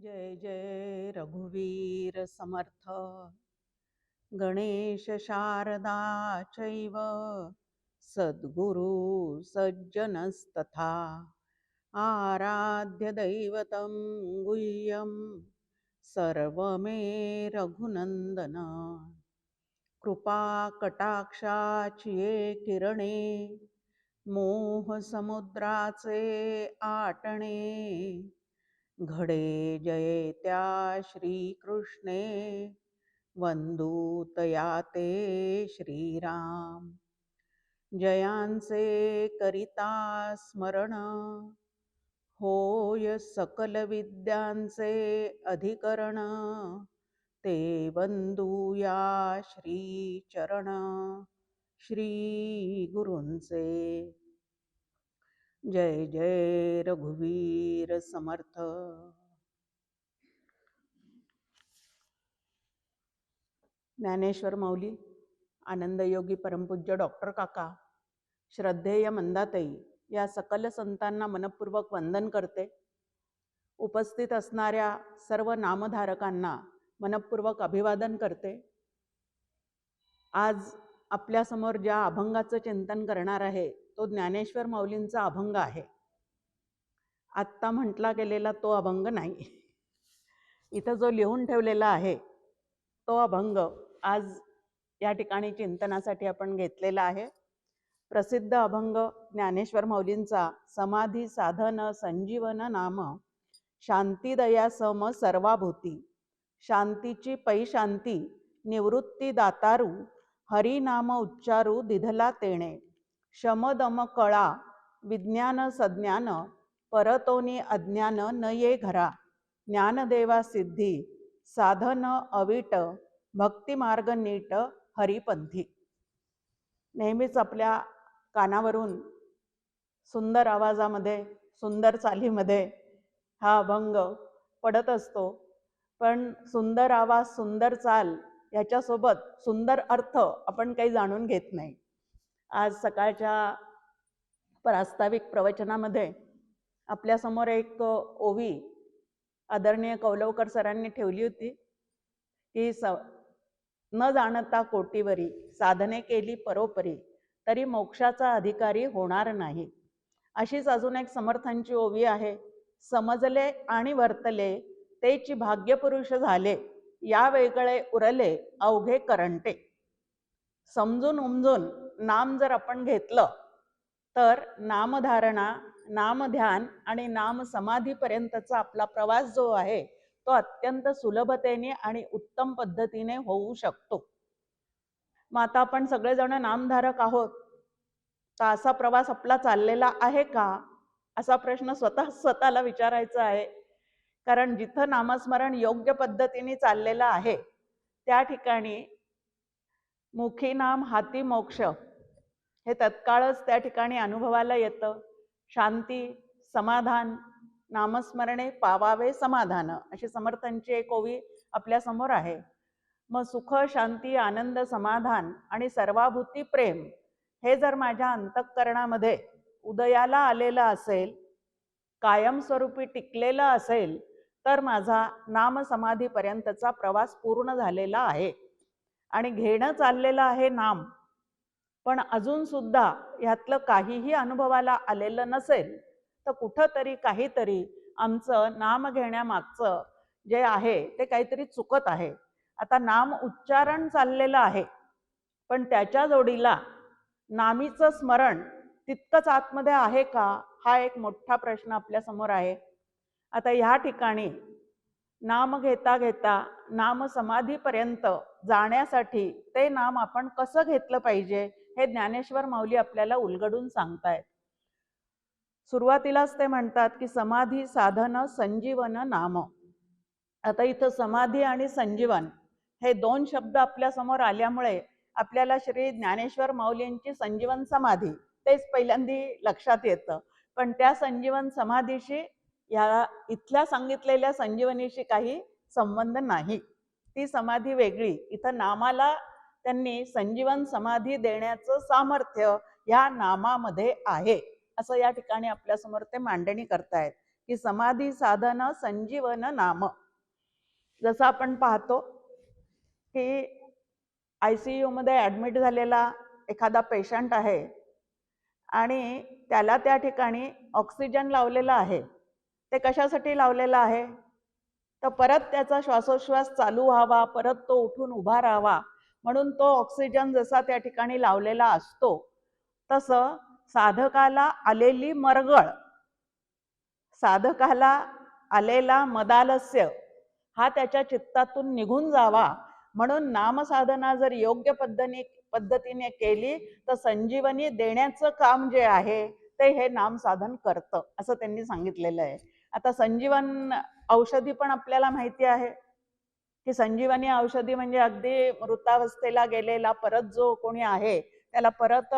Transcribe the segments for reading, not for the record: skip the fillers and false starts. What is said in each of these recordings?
जय जय रघुवीर समर्थ। गणेश शारदा चैव सद्गुरु सज्जनस्तथा। आराध्य दैवतं गुह्यं सर्वमे रघुनंदन। कृपा कटाक्षाची किरणे मोह समुद्राचे आटणे। घडे जये त्या श्रीकृष्णे वंदूतया ते श्रीराम। जयांचे करिता स्मरण होय सकल विद्यांचे अधिकरण। ते वंदूया श्रीचरण श्री गुरूंचे। जय जय रघुवीर समर्थ। ज्ञानेश्वर माऊली, आनंदयोगी परमपूज्य डॉक्टर काका, श्रद्धेय मंदाताई या सकल संतांना मनपूर्वक वंदन करते। उपस्थित असणाऱ्या सर्व नामधारकांना मनपूर्वक अभिवादन करते। आज आपल्यासमोर ज्या अभंगाचं चिंतन करणार आहे तो ज्ञानेश्वर माऊलींचा अभंग आहे। आत्ता म्हटला गेलेला तो अभंग नाही। इथं जो लिहून ठेवलेला आहे तो अभंग आज या ठिकाणी चिंतनासाठी आपण घेतलेला आहे। प्रसिद्ध अभंग ज्ञानेश्वर माऊलींचा समाधी साधन संजीवन नाम। शांती दया सम सर्वाभूती, शांतीची पै शांती निवृत्ती दातारू। हरी नाम उच्चारू दिधला तेणे, शमदम कळा विज्ञान सज्ञान। परतोनी अज्ञान न ये घरा, ज्ञानदेवा सिद्धी साधन अविट। भक्ती मार्ग नीट हरिपंथी। नेहमीच आपल्या कानावरून सुंदर आवाजामध्ये सुंदर चालीमध्ये हा अभंग पडत असतो, पण सुंदर आवाज सुंदर चाल याच्यासोबत सुंदर अर्थ आपण काही जाणून घेत नाही। आज सकाळच्या प्रास्ताविक प्रवचनामध्ये आपल्यासमोर एक ओवी आदरणीय कौलवकर सरांनी ठेवली होती की न जाणता कोटीवरी, साधने केली परोपरी, तरी मोक्षाचा अधिकारी होणार नाही। अशीच अजून एक समर्थांची ओवी आहे। समजले आणि वर्तले तेची भाग्यपुरुष झाले, या वेगळे उरले अवघे करंटे। समजून उमजून नाम जर आपण घेतलं तर नामधारणा, नामध्यान आणि नाम समाधीपर्यंतचा आपला प्रवास जो आहे तो अत्यंत सुलभतेने आणि उत्तम पद्धतीने होऊ शकतो। मग आता आपण सगळेजण नामधारक आहोत, तर असा प्रवास आपला चाललेला आहे का, असा प्रश्न स्वतःला विचारायचा आहे। कारण जिथं नामस्मरण योग्य पद्धतीने चाललेलं आहे त्या ठिकाणी मुखी नाम हाती मोक्ष हे तत्काळच त्या ठिकाणी अनुभवाला येतं। शांती समाधान नामस्मरणे पावावे समाधान, अशी समर्थांची एक ओवी आपल्या समोर आहे। मग सुख शांती आनंद समाधान आणि सर्वाभूती प्रेम हे जर माझ्या अंतःकरणामध्ये उदयाला आलेलं असेल, कायमस्वरूपी टिकलेलं असेल, तर माझा नाम समाधीपर्यंतचा प्रवास पूर्ण झालेला आहे। आणि घेणं चाललेलं आहे नाम, पण अजून सुद्धा ह्यातलं काहीही अनुभवाला आलेलं नसेल तर कुठंतरी काहीतरी आमचं नाम घेण्यामागचं जे आहे ते काहीतरी चुकत आहे। आता नाम उच्चारण चाललेलं आहे, पण त्याच्या जोडीला नामीचं स्मरण तितकंच आतमध्ये आहे का, हा एक मोठा प्रश्न आपल्या समोर आहे। आता ह्या ठिकाणी नाम घेता घेता नाम समाधीपर्यंत जाण्यासाठी ते नाम आपण कसं घेतलं पाहिजे हे ज्ञानेश्वर माऊली आपल्याला उलगडून सांगतायत। सुरुवातीलाच ते म्हणतात की समाधी साधन संजीवन नाम। आता इथं समाधी आणि संजीवन हे दोन शब्द आपल्या समोर आल्यामुळे आपल्याला श्री ज्ञानेश्वर माऊलींची संजीवन समाधी तेच पहिल्यांदी लक्षात येतं। पण त्या संजीवन समाधीशी या इथल्या सांगितलेल्या संजीवनीशी काही संबंध नाही, ती समाधी वेगळी। इथं नामाला त्यांनी संजीवन समाधी देण्याचं सामर्थ्य या नामामध्ये आहे, असं या ठिकाणी आपल्यासमोर ते मांडणी करतायत। की समाधी साधन संजीवन नाम. जसं आपण पाहतो की ICU मध्ये ॲडमिट झालेला एखादा पेशंट आहे आणि त्याला त्या ठिकाणी ऑक्सिजन लावलेला आहे. ते कशासाठी लावलेलं आहे? तर परत त्याचा श्वासोश्वास चालू व्हावा, परत तो उठून उभा राहावा म्हणून तो ऑक्सिजन जसा त्या ठिकाणी लावलेला असतो, तसं साधकाला आलेली मरगळ, साधकाला आलेला मदालस्य हा त्याच्या चित्तातून निघून जावा म्हणून नामसाधना जर योग्य पद्धतीने केली तर संजीवनी देण्याचं काम जे आहे ते हे नामसाधन करतं, असं त्यांनी सांगितलेलं आहे. आता संजीवन औषधी पण आपल्याला माहिती आहे की संजीवनी औषधी म्हणजे अगदी मृतावस्थेला गेलेला परत जो कोणी आहे त्याला परत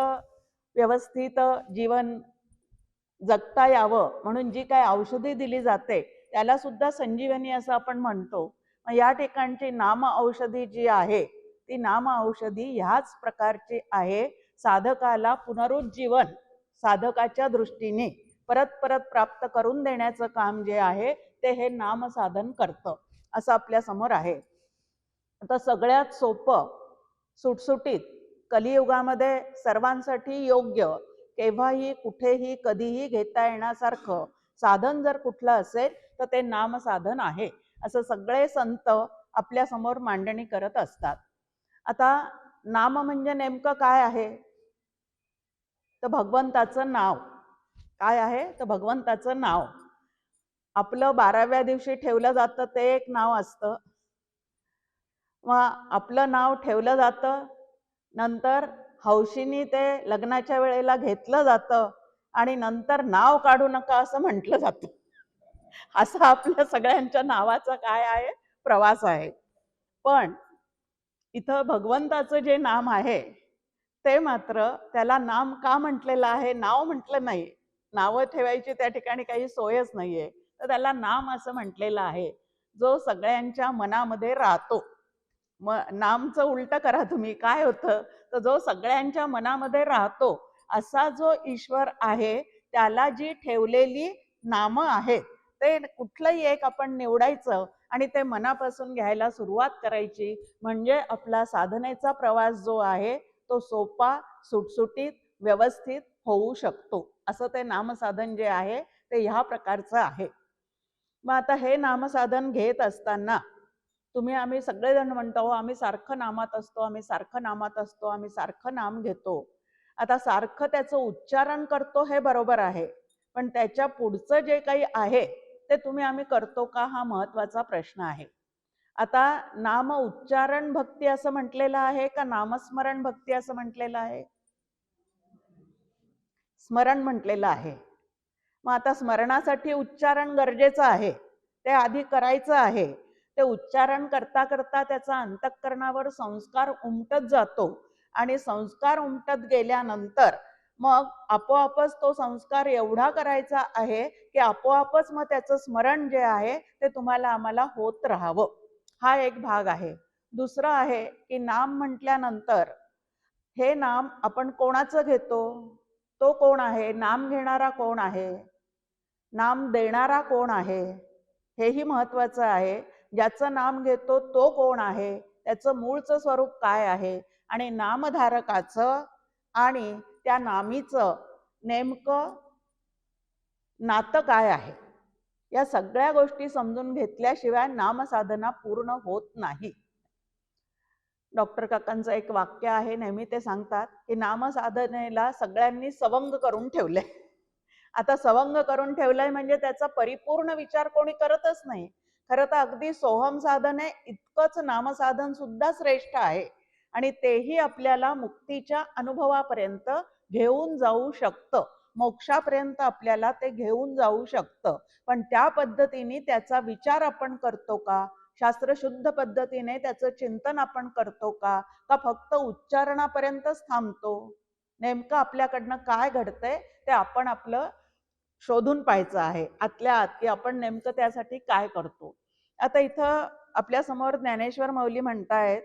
व्यवस्थित जीवन जगता यावं म्हणून जी काय औषधी दिली जाते त्याला सुद्धा संजीवनी असं आपण म्हणतो. या ठिकाणची नाम औषधी जी आहे ती नाम औषधी ह्याच प्रकारची आहे. साधकाला पुनरुज्जीवन साधकाच्या दृष्टीने परत परत प्राप्त करून देण्याचं काम जे आहे ते हे नामसाधन करतं, असं आपल्या समोर आहे. आता सगळ्यात सोपं, सुटसुटीत, कलियुगामध्ये सर्वांसाठी योग्य, केव्हाही कुठेही कधीही घेता येण्यासारखं साधन जर कुठलं असेल तर ते नामसाधन आहे, असं सगळे संत आपल्या समोर मांडणी करत असतात. आता नाम म्हणजे नेमकं काय आहे? तर भगवंताचं नाव. काय आहे? तर भगवंताचं नाव. आपलं 12व्या दिवशी ठेवलं जातं ते एक नाव असतं, मग आपलं नाव ठेवलं जातं, नंतर हौशीनी ते लग्नाच्या वेळेला घेतलं जातं आणि नंतर नाव काढू नका असं म्हटलं जातं. असा आपल्या सगळ्यांच्या नावाचा काय आहे? प्रवास आहे. पण इथं भगवंताचं जे नाम आहे ते मात्र त्याला नाम का म्हटलेलं आहे? नाव म्हटलं नाही. नावं ठेवायची त्या ठिकाणी काही सोयच नाहीये, तर त्याला नाम असं म्हटलेलं आहे जो सगळ्यांच्या मनामध्ये राहतो. नामचं उलट करा तुम्ही, काय होतं? तर जो सगळ्यांच्या मनामध्ये राहतो असा जो ईश्वर आहे त्याला जी ठेवलेली नामं आहेत ते कुठलंही एक आपण निवडायचं आणि ते मनापासून घ्यायला सुरुवात करायची, म्हणजे आपला साधनेचा प्रवास जो आहे तो सोपा, सुटसुटीत, व्यवस्थित होऊ शकतो. असं ते नामसाधन जे आहे ते ह्या प्रकारचं आहे. मग आता हे नामसाधन घेत असताना आम्ही सगळेजण म्हणतो आम्ही सारखं नामात असतो, आम्ही सारखं नामात असतो, आम्ही सारखं नाम घेतो. आता सारखं त्याचं उच्चारण करतो हे बरोबर आहे, पण त्याच्या पुढचं जे काही आहे ते आम्ही करतो का, हा महत्वाचा प्रश्न आहे. आता नाम उच्चारण भक्ती असं म्हटलेलं आहे का नामस्मरण भक्ती असं म्हटलेलं आहे? स्मरण म्हटलेलं आहे. मग आता स्मरणासाठी उच्चारण गरजेचं आहे, ते आधी करायचं आहे. ते उच्चारण करता करता त्याचा अंतःकरणावर संस्कार उमटत जातो आणि संस्कार उमटत गेल्यानंतर मग आपोआपच तो संस्कार एवढा करायचा आहे की आपोआपच मग त्याचं स्मरण जे आहे ते आम्हाला होत राहावं. हा एक भाग आहे. दुसरं आहे की नाम म्हटल्यानंतर हे नाम आपण कोणाचं घेतो? तो कोण आहे? नाम घेणारा कोण आहे? नाम देणारा कोण आहे? हेही महत्वाचं आहे. ज्याचं नाम घेतो तो कोण आहे? त्याचं मूळचं स्वरूप काय आहे? आणि नामधारकाचं आणि त्या नामीचं नेमकं नातं काय आहे? या सगळ्या गोष्टी समजून घेतल्याशिवाय नामसाधना पूर्ण होत नाही. डॉक्टर काकांचं एक वाक्य आहे, नेहमी ते सांगतात की नामसाधनेला सगळ्यांनी सवंग करून ठेवलंय. आता सवंग करून ठेवलंय म्हणजे त्याचा परिपूर्ण विचार कोणी करतच नाही. खरं तर अगदी सोहम साधने इतकंच नामसाधन सुद्धा श्रेष्ठ आहे आणि तेही आपल्याला मुक्तीच्या अनुभवापर्यंत घेऊन जाऊ शकतं, मोक्षापर्यंत आपल्याला ते घेऊन जाऊ शकतं. पण त्या पद्धतीने त्याचा विचार आपण करतो का? शास्त्रशुद्ध पद्धतीने त्याचं चिंतन आपण करतो का? का फक्त उच्चारणापर्यंतच थांबतो? नेमकं आपल्याकडनं काय घडतंय ते आपण आपलं शोधून पाहायचं आहे आतल्या आत, की आपण नेमकं त्यासाठी काय करतो. आता इथं आपल्या समोर ज्ञानेश्वर माऊली म्हणतायत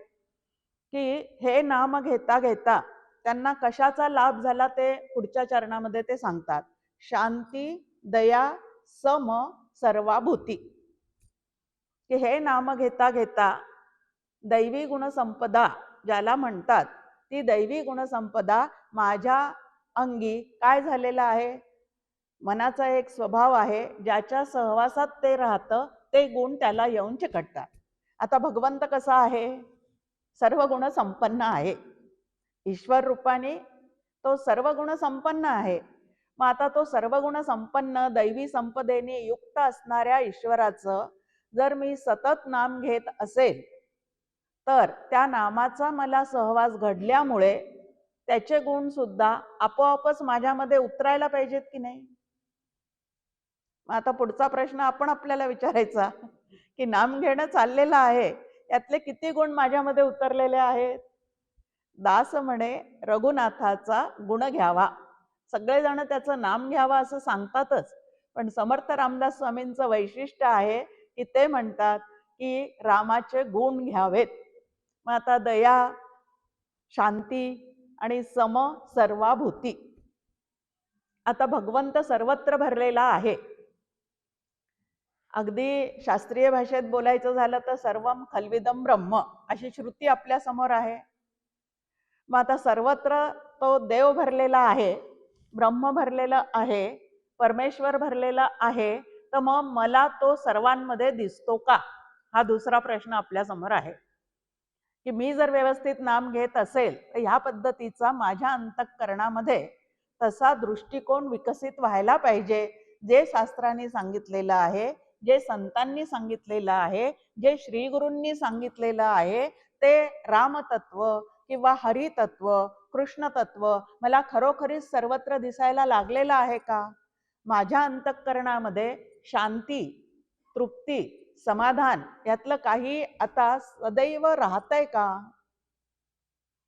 की हे नाम घेता घेता त्यांना कशाचा लाभ झाला ते पुढच्या चरणामध्ये ते सांगतात. शांती, दया, सम सर्वाभूती, की हे नाम घेता घेता दैवी गुणसंपदा ज्याला म्हणतात, ती दैवी गुणसंपदा माझ्या अंगी काय झालेलं आहे, मनाचा एक स्वभाव आहे, ज्याच्या सहवासात ते राहतं ते गुण त्याला येऊन चिकटतात. आता भगवंत कसा आहे, सर्व गुण संपन्न आहे, ईश्वर रूपाने तो सर्व गुण संपन्न आहे. मग आता तो सर्व गुण संपन्न दैवी संपदेने युक्त असणाऱ्या ईश्वराचं जर मी सतत नाम घेत असेल, तर त्या नामाचा मला सहवास घडल्यामुळे त्याचे गुण सुद्धा आपोआपच माझ्यामध्ये उतरायला पाहिजेत की नाही. आता पुढचा प्रश्न आपण आपल्याला विचारायचा, की नाम घेणं चाललेलं आहे, यातले किती गुण माझ्यामध्ये उतरलेले आहेत. दास म्हणे रघुनाथाचा गुण घ्यावा, सगळेजण त्याचं नाम घ्यावा असं सांगतातच, पण समर्थ रामदास स्वामींचं वैशिष्ट्य आहे की ते म्हणतात की रामाचे गुण घ्यावेत. मग आता दया, शांती आणि सम सर्वाभूती, आता भगवंत सर्वत्र भरलेला आहे. अगदी शास्त्रीय भाषेत बोलायचं झालं तर सर्वम खल्विदम ब्रह्म अशी श्रुती आपल्या समोर आहे. मग आता सर्वत्र तो देव भरलेला आहे, ब्रह्म भरलेला आहे, परमेश्वर भरलेला आहे, तर मग मला तो सर्वांमध्ये दिसतो का, हा दुसरा प्रश्न आपल्या समोर आहे. की मी जर व्यवस्थित नाम घेत असेल तर ह्या पद्धतीचा माझ्या अंतःकरणामध्ये तसा दृष्टिकोन विकसित व्हायला पाहिजे, जे शास्त्रांनी सांगितलेलं आहे, जे संतांनी सांगितलेलं आहे, जे श्री गुरूंनी सांगितलेलं आहे, ते रामतत्व किंवा हरितत्व, कृष्णतत्व मला खरोखरीच सर्वत्र दिसायला लागलेलं आहे का. माझ्या अंतःकरणामध्ये शांती, तृप्ती, समाधान यातलं काही आता सदैव राहतंय का.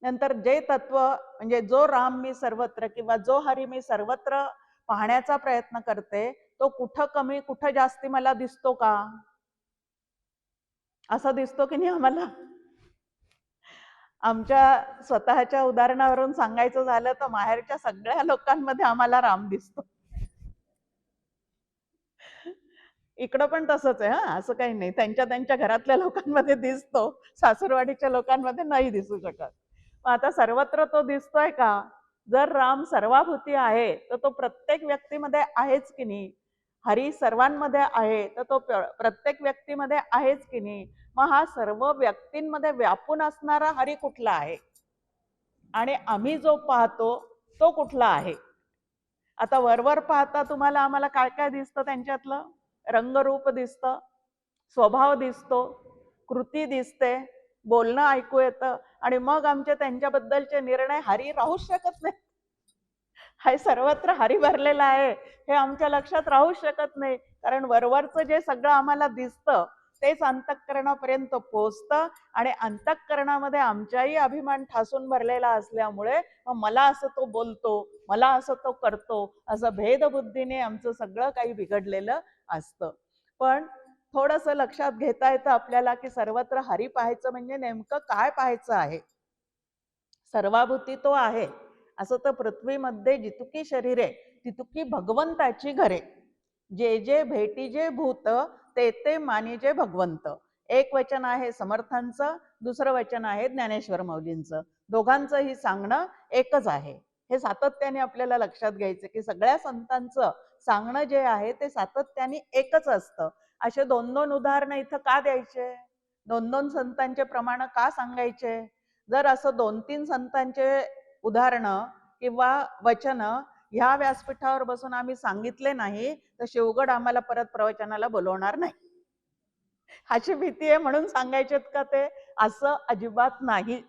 नंतर जे तत्व म्हणजे जो राम मी सर्वत्र किंवा जो हरी मी सर्वत्र पाहण्याचा प्रयत्न करते, तो कुठं कमी कुठं जास्ती मला दिसतो का. असं दिसतो की नाही आम्हाला. आमच्या स्वतःच्या उदाहरणावरून सांगायचं झालं तर माहेरच्या सगळ्या लोकांमध्ये आम्हाला राम दिसतो. इकडं पण तसंच आहे हा, असं काही नाही, त्यांच्या त्यांच्या घरातल्या लोकांमध्ये दिसतो, सासूरवाडीच्या लोकांमध्ये नाही दिसू शकत. आता सर्वत्र तो दिसतोय का. जर राम सर्वाभूती आहे तर तो प्रत्येक व्यक्तीमध्ये आहेच की नाही. हरी सर्वांमध्ये आहे तर तो प्रत्येक व्यक्तीमध्ये आहेच की नाही. मग हा सर्व व्यक्तींमध्ये व्यापून असणारा हरी कुठला आहे आणि आम्ही जो पाहतो तो कुठला आहे. आता वरवर पाहता तुम्हाला आम्हाला काय काय दिसतं, त्यांच्यातलं रंगरूप दिसतं, स्वभाव दिसतो, कृती दिसते, बोलणं ऐकू येतं, आणि मग आमचे त्यांच्याबद्दलचे निर्णय हरी राहूच शकत नाही. हे सर्वत्र हरी भरलेला आहे हे आमच्या लक्षात राहूच शकत नाही, कारण वरवरचं जे सगळं आम्हाला दिसतं तेच अंतःकरणापर्यंत पोहोचतं, आणि अंतःकरणामध्ये आमचाही अभिमान ठासून भरलेला असल्यामुळे मला असं तो बोलतो, मला असं तो करतो, असं भेदबुद्धीने आमचं सगळं काही बिघडलेलं असतं. पण थोडंसं लक्षात घेता येतं आपल्याला की सर्वत्र हरी पाहायचं म्हणजे नेमकं काय पाहायचं आहे. सर्वाभूती तो आहे, असं तर पृथ्वीमध्ये जितकी शरीरे तितकी भगवंताची घरे, जे जे भेटीजे भूत ते ते मानिजे भगवंत. एक वचन आहे समर्थांचं, दुसरं वचन आहे ज्ञानेश्वर माऊलींचं, दोघांचंही सांगणं एकच आहे. हे सातत्याने आपल्याला लक्षात घ्यायचं की सगळ्या संतांचं सांगणं जे आहे ते सातत्याने एकच असतं. असे दोन दोन उदाहरणं इथं का द्यायचे, दोन दोन संतांचे प्रमाण का सांगायचे. जर असं दोन तीन संतांचे उदाहरणं किंवा वचन ह्या व्यासपीठावर बसून आम्ही सांगितले नाही तर शिवगड आम्हाला परत प्रवचनाला बोलवणार नाही, अशी भीती आहे म्हणून सांगायचेत का ते, असं अजिबात नाही.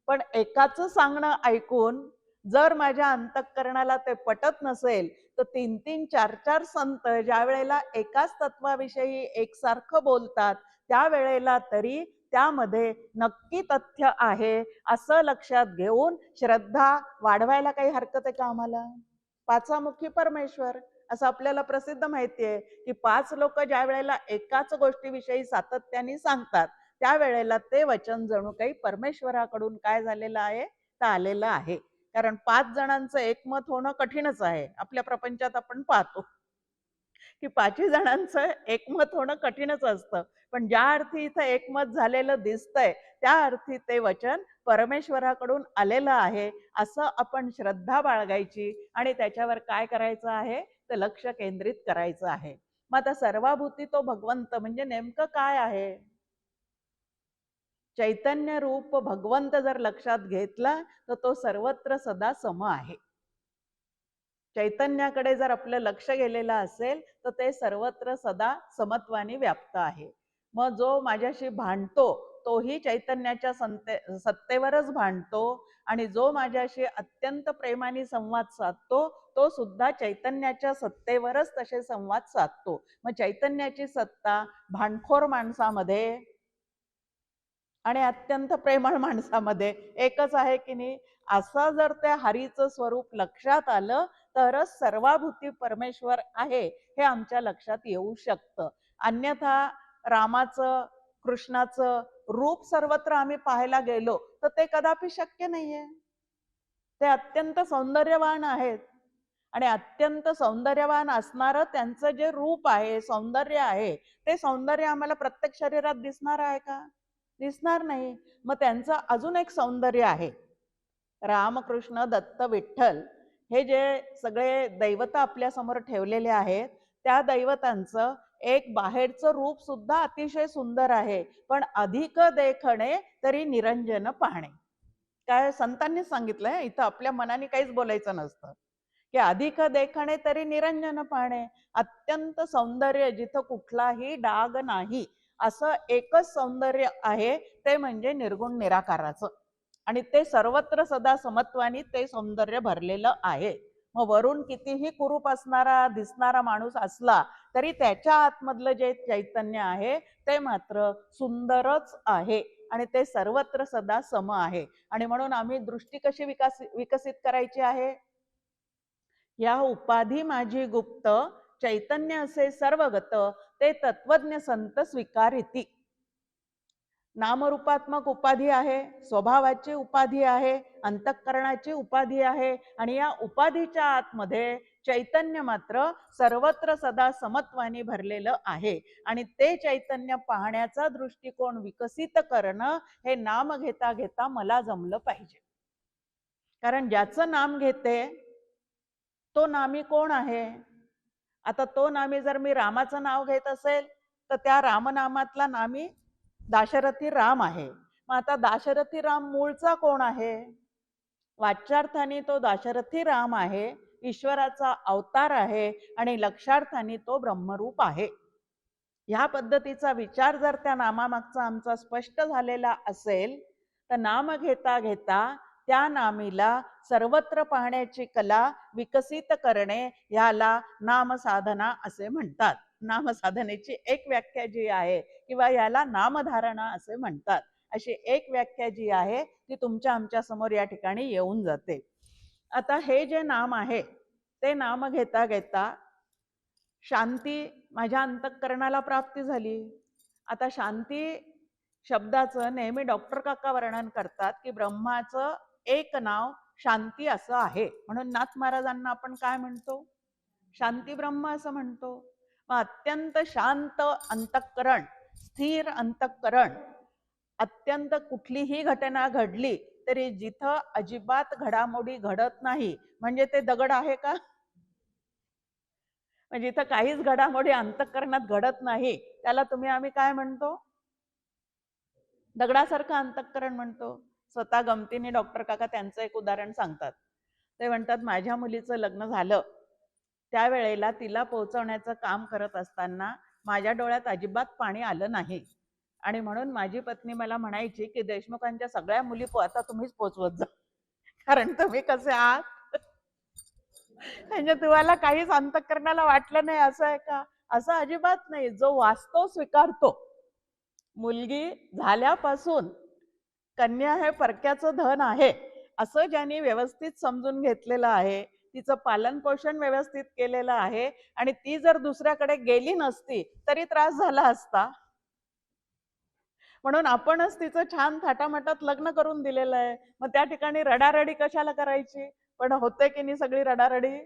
पण एकाच सांगणं ऐकून जर माझ्या अंतःकरणाला ते पटत नसेल तर तीन तीन चार चार संत ज्या वेळेला एकाच तत्वाविषयी एकसारखं बोलतात त्यावेळेला तरी त्यामध्ये नक्की तथ्य आहे असं लक्षात घेऊन श्रद्धा वाढवायला काही हरकत आहे का आम्हाला. पाचामुखी परमेश्वर असं आपल्याला प्रसिद्ध माहिती आहे की पाच लोक ज्या वेळेला एकाच गोष्टीविषयी सातत्याने सांगतात त्यावेळेला ते वचन जणू काही परमेश्वराकडून काय झालेलं आहे तर आलेलं आहे. कारण पाच जणांचं एकमत होणं कठीणच आहे आपल्या प्रपंचात आपण पाहतो. की 5ही जणांचं एकमत होणं कठीणच असतं. पण ज्या अर्थी इथं एकमत झालेलं दिसतंय, त्या अर्थी ते वचन परमेश्वराकडून आलेलं आहे, असं आपण श्रद्धा बाळगायची आणि त्याच्यावर काय करायचं आहे, तर लक्ष केंद्रित करायचं आहे. मग आता सर्वाभूती तो भगवंत म्हणजे नेमकं काय आहे? चैतन्य रूप भगवंत जर लक्षात घेतला, तर तो सर्वत्र सदा सम आहे. चैतन्याकडे जर आपलं लक्ष गेलेलं असेल, तर ते सर्वत्र सदा समत्वाने व्याप्त आहे. मग जो माझ्याशी भांडतो, तोही चैतन्याच्या सत्तेवरच भांडतो, आणि जो माझ्याशी अत्यंत प्रेमाने संवाद साधतो, तो सुद्धा चैतन्याच्या सत्तेवरच तसे संवाद साधतो. मग चैतन्याची सत्ता भांडखोर माणसामध्ये आणि अत्यंत प्रेमळ माणसामध्ये एकच आहे की नाही? असं जर त्या हरीचं स्वरूप लक्षात आलं, तरच सर्वाभूती परमेश्वर आहे हे आमच्या लक्षात येऊ शकतं. अन्यथा रामाचं, कृष्णाचं रूप सर्वत्र आम्ही पाहायला गेलो तर ते कदापि शक्य नाहीये. ते अत्यंत सौंदर्यवान आहेत, आणि अत्यंत सौंदर्यवान असणारं त्यांचं जे रूप आहे, सौंदर्य आहे, ते सौंदर्य आम्हाला प्रत्येक शरीरात दिसणार आहे का? दिसणार नाही. मग त्यांचं अजून एक सौंदर्य आहे. रामकृष्ण दत्त विठ्ठल हे जे सगळे दैवत आपल्या समोर ठेवलेले आहेत, त्या दैवतांचं एक बाहेरचं रूप सुद्धा अतिशय सुंदर आहे. पण अधिक देखणे तरी निरंजन पाहणे. काय संतांनी सांगितलंय, इथं आपल्या मनाने काहीच बोलायचं नसतं, की अधिक देखणे तरी निरंजन पाहणे. अत्यंत सौंदर्य जिथं कुठलाही डाग नाही, असं एकच सौंदर्य आहे, ते म्हणजे निर्गुण निराकाराचं. आणि ते सर्वत्र सदा समत्वानी ते सौंदर्य भरलेलं आहे. मग वरून कितीही कुरूप असणारा दिसणारा माणूस असला तरी त्याच्या आतमधलं जे चैतन्य आहे ते मात्र सुंदरच आहे, आणि ते सर्वत्र सदा सम आहे. आणि म्हणून आम्ही दृष्टी कशी विकसित करायची आहे? या उपाधी माझी गुप्त, चैतन्य असे सर्वगत, ते तत्वज्ञ संत स्वीकारिती. नामरूपात्मक उपाधी आहे, स्वभावाची उपाधी आहे, अंतःकरणाची उपाधी आहे, आणि या उपाधीच्या आतमध्ये चैतन्य मात्र सर्वत्र सदा समत्वानी भरलेलं आहे. आणि ते चैतन्य पाहण्याचा दृष्टिकोन विकसित करणं हे नाम घेता घेता मला जमलं पाहिजे. कारण ज्याचं नाम घेते तो नामी कोण आहे? आता तो नामी जर मी रामाचं नाव घेत असेल, तर त्या रामनामातला नामी दाशरथी राम आहे. मग आता दाशरथी राम मूळचा कोण आहे? वाच्यार्थाने तो दाशरथी राम आहे, ईश्वराचा अवतार आहे, आणि लक्षार्थाने तो ब्रह्मरूप आहे. ह्या पद्धतीचा विचार जर त्या नामामागचा आमचा स्पष्ट झालेला असेल, तर नाम घेता घेता त्या नामीला सर्वत्र पाहण्याची कला विकसित करणे, याला नामसाधना असे म्हणतात. नामसाधनेची एक व्याख्या जी आहे, किंवा याला नामधारणा असे म्हणतात, अशी एक व्याख्या जी आहे ती तुमच्या आमच्या समोर या ठिकाणी येऊन जाते. आता हे जे नाम आहे, ते नाम घेता घेता शांती माझ्या अंतःकरणाला प्राप्ती झाली. आता शांती शब्दाचं नेहमी डॉक्टर काका वर्णन करतात, की ब्रह्माचं एक नाव शांती असं आहे. म्हणून नाथ महाराजांना आपण काय म्हणतो? शांती ब्रह्म असं म्हणतो. मग अत्यंत शांत अंतःकरण, स्थिर अंतःकरण, अत्यंत कुठलीही घटना घडली तरी जिथं अजिबात घडामोडी घडत नाही, म्हणजे ते दगड आहे का? म्हणजे जिथं काहीच घडामोडी अंतःकरणात घडत नाही, त्याला आम्ही काय म्हणतो? दगडासारखं अंतःकरण म्हणतो. स्वतः गमतीने डॉक्टर काका त्यांचं एक उदाहरण सांगतात. ते म्हणतात, माझ्या मुलीचं लग्न झालं त्यावेळेला तिला पोहोचवण्याचं काम करत असताना माझ्या डोळ्यात अजिबात पाणी आलं नाही, आणि म्हणून माझी पत्नी मला म्हणायची की देशमुखांच्या सगळ्या मुली आता तुम्हीच पोचवत जा, कारण तुम्ही कसे आहात म्हणजे तुम्हाला काहीच अंतःकरणाला वाटलं नाही, असं आहे का? असं अजिबात नाही. जो वास्तव स्वीकारतो, मुलगी झाल्यापासून कन्या हे परक्याचं धन आहे असं ज्यांनी व्यवस्थित समजून घेतलेलं आहे, तिचं पालन पोषण व्यवस्थित केलेलं आहे, आणि ती जर दुसऱ्याकडे गेली नसती तरी त्रास झाला असता, म्हणून आपणच तिचं छान थाटामाटात लग्न करून दिलेलं आहे. मग त्या ठिकाणी रडारडी कशाला करायची? पण होते की नाही सगळी रडारडी?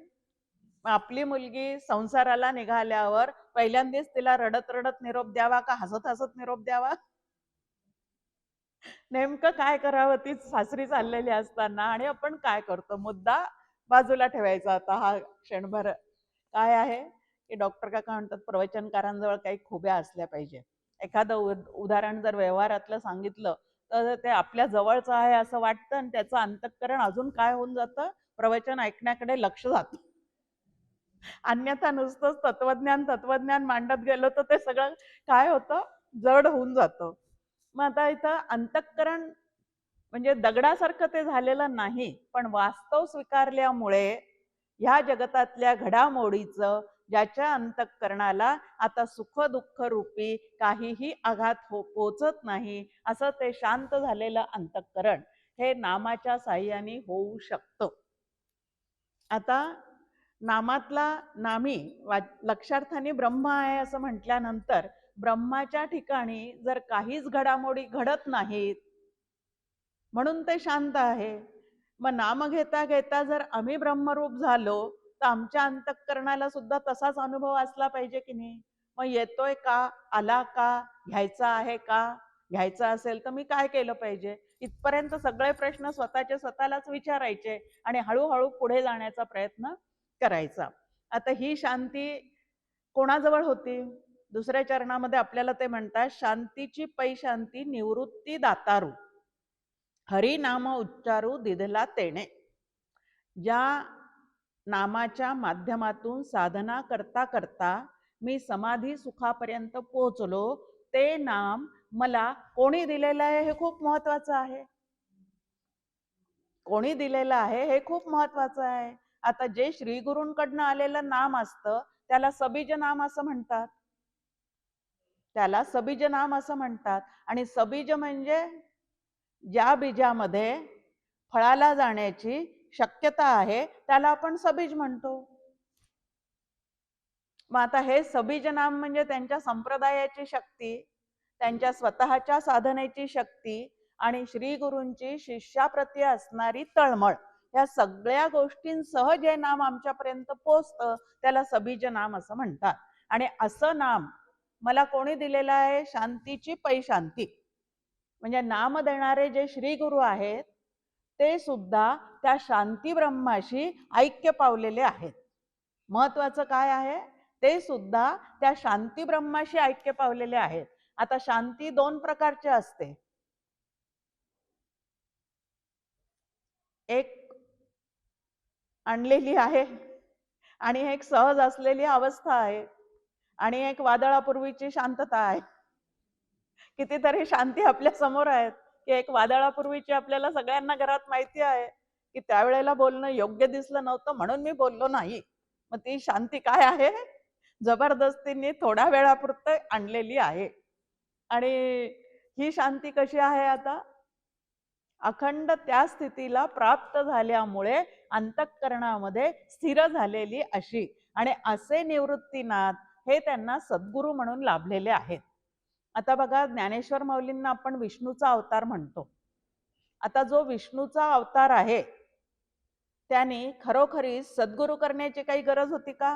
मग आपली मुलगी संसाराला निघाल्यावर पहिल्यांदाच तिला रडत रडत निरोप द्यावा का हसत हसत निरोप द्यावा? नेमकं काय करावं तीच सासरी चाललेली असताना, आणि आपण काय करतो मुद्दा बाजूला ठेवायचा. आता हा क्षणभर काय आहे की डॉक्टर काका म्हणतात प्रवचनकारांजवळ काही खुब्या असल्या पाहिजे. एखादं उदाहरण जर व्यवहारातलं सांगितलं तर ते आपल्या जवळचं आहे असं वाटतं, आणि त्याचं अंतःकरण अजून काय होऊन जातं, प्रवचन ऐकण्याकडे लक्ष जातं. अन्यथा नुसतंच तत्वज्ञान तत्वज्ञान मांडत गेलो तर ते सगळं काय होतं, जड होऊन जातं. मग आता इथं अंतःकरण म्हणजे दगडासारखं ते झालेलं नाही, पण वास्तव स्वीकारल्यामुळे ह्या जगतातल्या घडामोडीचं ज्याच्या अंतःकरणाला आता सुख दुःख रूपी काहीही आघात पोचत नाही, असं ते शांत झालेलं अंतःकरण हे नामाच्या साह्याने होऊ शकतं. आता नामातला नामी लक्षार्थाने ब्रह्म आहे असं म्हटल्यानंतर ब्रह्माच्या ठिकाणी जर काहीच घडामोडी घडत नाहीत म्हणून ते शांत आहे. मग नाम घेता घेता जर आम्ही ब्रह्मरूप झालो तर आमच्या अंतःकरणाला सुद्धा तसाच अनुभव असला पाहिजे की नाही? मग येतोय का, आला का, घ्यायचा आहे का, घ्यायचा असेल तर मी काय केलं पाहिजे, इथपर्यंत सगळे प्रश्न स्वतःचे स्वतःलाच विचारायचे आणि हळूहळू पुढे जाण्याचा प्रयत्न करायचा. आता ही शांती कोणाजवळ होती? दुसऱ्या चरणामध्ये आपल्याला ते म्हणतात, शांतीची पै शांती निवृत्ती दातारू, हरी नाम उच्चारू दिधला तेणे. ज्या नामाच्या माध्यमातून साधना करता करता मी समाधी सुखापर्यंत पोहोचलो, ते नाम मला कोणी दिलेलं आहे हे खूप महत्वाचं आहे. कोणी दिलेलं आहे हे खूप महत्वाचं आहे. आता जे श्री गुरूंकडनं आलेलं नाम असतं त्याला सबीज नाम असं म्हणतात. त्याला सबीज नाम असं म्हणतात. आणि सबीज म्हणजे ज्या बीजामध्ये फळाला जाण्याची शक्यता आहे त्याला आपण सबीज म्हणतो. मग आता हे सबीज नाम म्हणजे त्यांच्या संप्रदायाची शक्ती, त्यांच्या स्वतःच्या साधनेची शक्ती आणि श्री गुरूंची शिष्याप्रती असणारी तळमळ, या सगळ्या गोष्टींसह जे नाम आमच्यापर्यंत पोचतं त्याला सबीज नाम असं म्हणतात. आणि असं नाम मला कोणी दिलेलं आहे? शांतीची पै शांती. म्हणजे नाम देणारे जे श्री गुरु आहेत ते सुद्धा त्या शांती ब्रह्माशी ऐक्य पावलेले आहेत. महत्वाचं काय आहे, ते सुद्धा त्या शांती ब्रह्माशी ऐक्य पावलेले आहेत. आता शांती दोन प्रकारची असते. एक आणलेली आहे आणि एक सहज असलेली अवस्था आहे, आणि एक वादळापूर्वीची शांतता आहे. कितीतरी शांती आपल्या समोर आहेत की एक वादळापूर्वीची आपल्याला सगळ्यांना घरात माहिती आहे की त्यावेळेला बोलणं योग्य दिसलं नव्हतं म्हणून मी बोललो नाही. मग ती शांती काय आहे? जबरदस्तीने थोड्या वेळापुरतं आणलेली आहे. आणि ही शांती कशी आहे? आता अखंड त्या स्थितीला प्राप्त झाल्यामुळे अंतःकरणामध्ये स्थिर झालेली अशी. आणि असे निवृत्तीनाथ हे त्यांना सद्गुरू म्हणून लाभलेले आहेत. आता बघा, ज्ञानेश्वर माऊलींना आपण विष्णूचा अवतार म्हणतो. आता जो विष्णूचा अवतार आहे त्याने खरोखरी सद्गुरू करण्याची काही गरज होती का?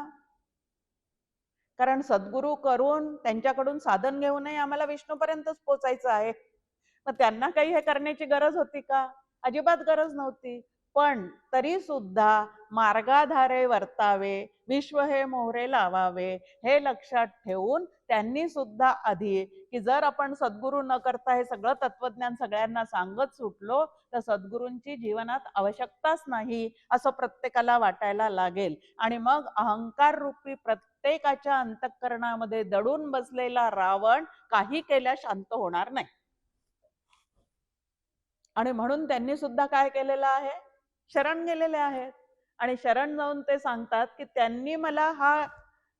कारण सद्गुरू करून त्यांच्याकडून साधन घेऊनही आम्हाला विष्णूपर्यंतच पोचायचं आहे. मग त्यांना काही हे करण्याची गरज होती का? अजिबात गरज नव्हती. पण तरी सुद्धा मार्गाधारे वर्तावे, विश्व हे मोहरे लावावे, हे लक्षात ठेवून त्यांनी सुद्धा आधी की जर आपण सद्गुरू न करता हे सगळं तत्वज्ञान सगळ्यांना सांगत सुटलो तर सद्गुरूंची जीवनात आवश्यकताच नाही असं प्रत्येकाला वाटायला लागेल. आणि मग अहंकार रूपी प्रत्येकाच्या अंतःकरणामध्ये दडून बसलेला रावण काही केल्या शांत होणार नाही. आणि म्हणून त्यांनी सुद्धा काय केलेलं आहे? शरण गेलेले आहेत. आणि शरण जाऊन ते सांगतात की त्यांनी मला हा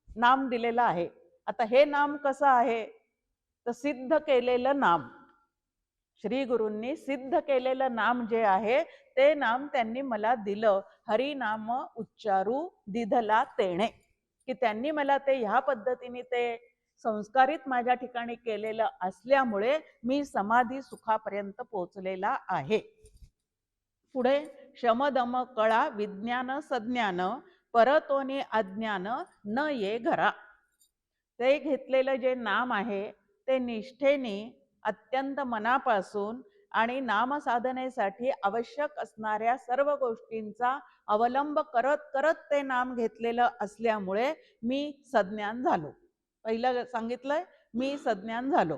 नाम दिलेला आहे. आता हे नाम कसं आहे? तर सिद्ध केलेलं नाम, श्री गुरूंनी सिद्ध केलेलं नाम जे आहे ते नाम त्यांनी मला दिलं. हरी नाम उच्चारू दिधला तेणे, की त्यांनी मला ते ह्या पद्धतीने ते संस्कारित माझ्या ठिकाणी केलेलं असल्यामुळे मी समाधी सुखापर्यंत पोहोचलेला आहे. पुढे शमदम कळा विज्ञान सज्ञान परतोनी अज्ञान न ये घरा. ते घेतलेलं जे नाम आहे ते निष्ठेने अत्यंत मनापासून आणि नामसाधनेसाठी आवश्यक असणाऱ्या सर्व गोष्टींचा अवलंब करत करत ते नाम घेतलेलं असल्यामुळे मी सज्ञान झालो. पहिलं सांगितलंय मी सज्ञान झालो.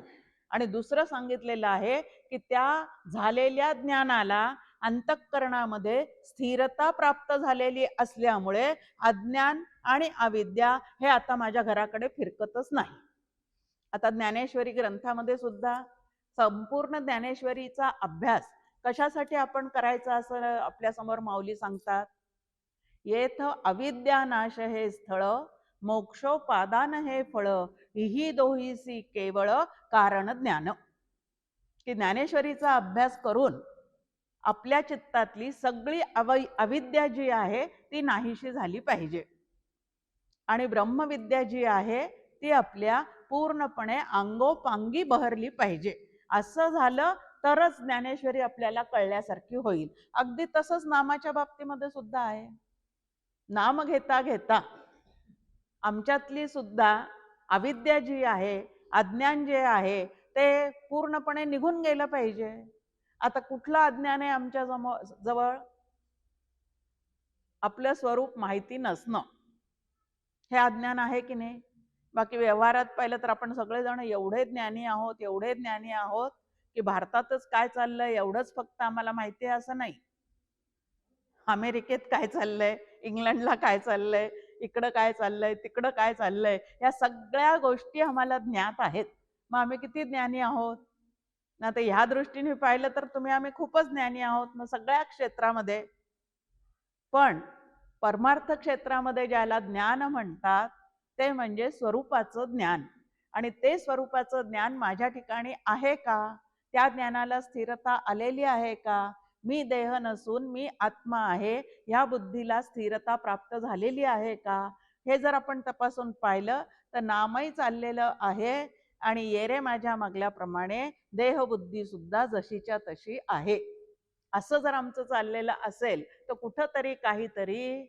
आणि दुसरं सांगितलेलं आहे की त्या झालेल्या ज्ञानाला अंतःकरणामध्ये स्थिरता प्राप्त झालेली असल्यामुळे अज्ञान आणि अविद्या हे आता माझ्या घराकडे फिरकतच नाही. आता ज्ञानेश्वरी ग्रंथामध्ये सुद्धा संपूर्ण ज्ञानेश्वरीचा अभ्यास कशासाठी आपण करायचा असं आपल्या समोर माऊली सांगतात. येथ अविद्यानाश हे स्थळ, मोक्षोपादान हे फळ, ही दोहीसी केवळ कारण ज्ञान. की ज्ञानेश्वरीचा अभ्यास करून आपल्या चित्तातली सगळी अविद्या जी आहे ती नाहीशी झाली पाहिजे आणि ब्रह्मविद्या जी आहे ती आपल्या पूर्णपणे अंगोपांगी बहरली पाहिजे. असं झालं तरच ज्ञानेश्वरी आपल्याला कळल्यासारखी होईल. अगदी तसंच नामाच्या बाबतीमध्ये सुद्धा आहे. नाम घेता घेता आमच्यातली सुद्धा अविद्या जी आहे, अज्ञान जे आहे ते पूर्णपणे निघून गेलं पाहिजे. आता कुठलं अज्ञान आहे आमच्या जवळ? आपलं स्वरूप माहिती नसणं हे अज्ञान आहे की नाही? बाकी व्यवहारात पाहिलं तर आपण सगळेजण एवढे ज्ञानी आहोत की भारतातच काय चाललंय एवढंच फक्त आम्हाला माहिती आहे असं नाही. अमेरिकेत काय चाललंय, इंग्लंडला काय चाललंय, इकडं काय चाललंय, तिकडं काय चाललंय, या सगळ्या गोष्टी आम्हाला ज्ञात आहेत. मग आम्ही किती ज्ञानी आहोत ना? तर ह्या दृष्टीने पाहिलं तर आम्ही खूपच ज्ञानी आहोत ना सगळ्या क्षेत्रामध्ये. पण परमार्थ क्षेत्रामध्ये ज्याला ज्ञान म्हणतात ते म्हणजे स्वरूपाचं ज्ञान. आणि ते स्वरूपाचं ज्ञान माझ्या ठिकाणी आहे का? त्या ज्ञानाला स्थिरता आलेली आहे का? मी देह नसून मी आत्मा आहे या बुद्धीला स्थिरता प्राप्त झालेली आहे का? हे जर आपण तपासून पाहिलं तर नामही चाललेलं आहे आणि येरे माझ्या मागल्याप्रमाणे देहबुद्धी सुद्धा जशीच्या तशी आहे. असं जर आमचं चाललेलं असेल तर कुठंतरी काहीतरी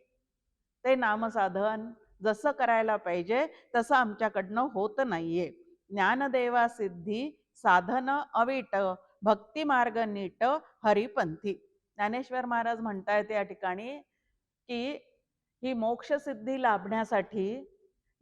ते नामसाधन जसं करायला पाहिजे तसं आमच्याकडनं होत नाहीये. ज्ञानदेवा सिद्धी साधन अविट, भक्ती मार्ग नीट हरिपंथी. ज्ञानेश्वर महाराज म्हणतायत या ठिकाणी की ही मोक्ष सिद्धी लाभण्यासाठी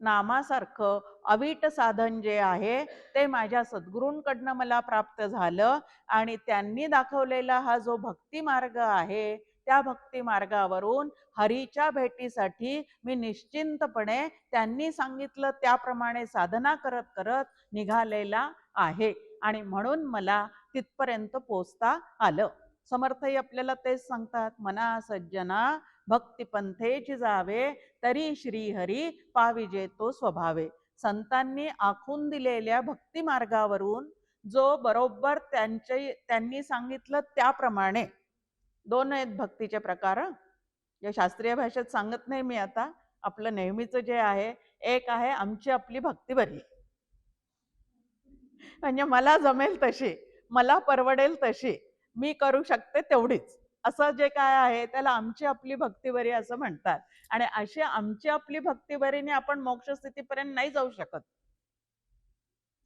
नामासारखं अविट साधन जे आहे ते माझ्या सद्गुरूंकडनं मला प्राप्त झालं आणि त्यांनी दाखवलेला हा जो भक्ती मार्ग आहे त्या भक्ती मार्गावरून हरीच्या भेटीसाठी मी निश्चिंतपणे त्यांनी सांगितलं त्याप्रमाणे साधना करत करत निघालेला आहे आणि म्हणून मला तिथपर्यंत पोचता आलं. समर्थही आपल्याला तेच सांगतात, मना सज्जना भक्तिपंथेची जावे, तरी श्रीहरी पाविजे तो स्वभावे. संतांनी आखून दिलेल्या भक्ती मार्गावरून जो बरोबर त्यांनी सांगितलं त्याप्रमाणे, दोन आहेत भक्तीचे प्रकार. या शास्त्रीय भाषेत सांगत नाही मी आता, आपलं नेहमीचं जे आहे, एक आहे आमची आपली भक्ती बरी, म्हणजे मला जमेल तशी, मला परवडेल तशी, मी करू शकते तेवढीच, असं जे काय आहे त्याला आमची आपली भक्ती बरी असं म्हणतात. आणि अशी आमची आपली भक्ती बरीने आपण मोक्ष स्थितीपर्यंत नाही जाऊ शकत,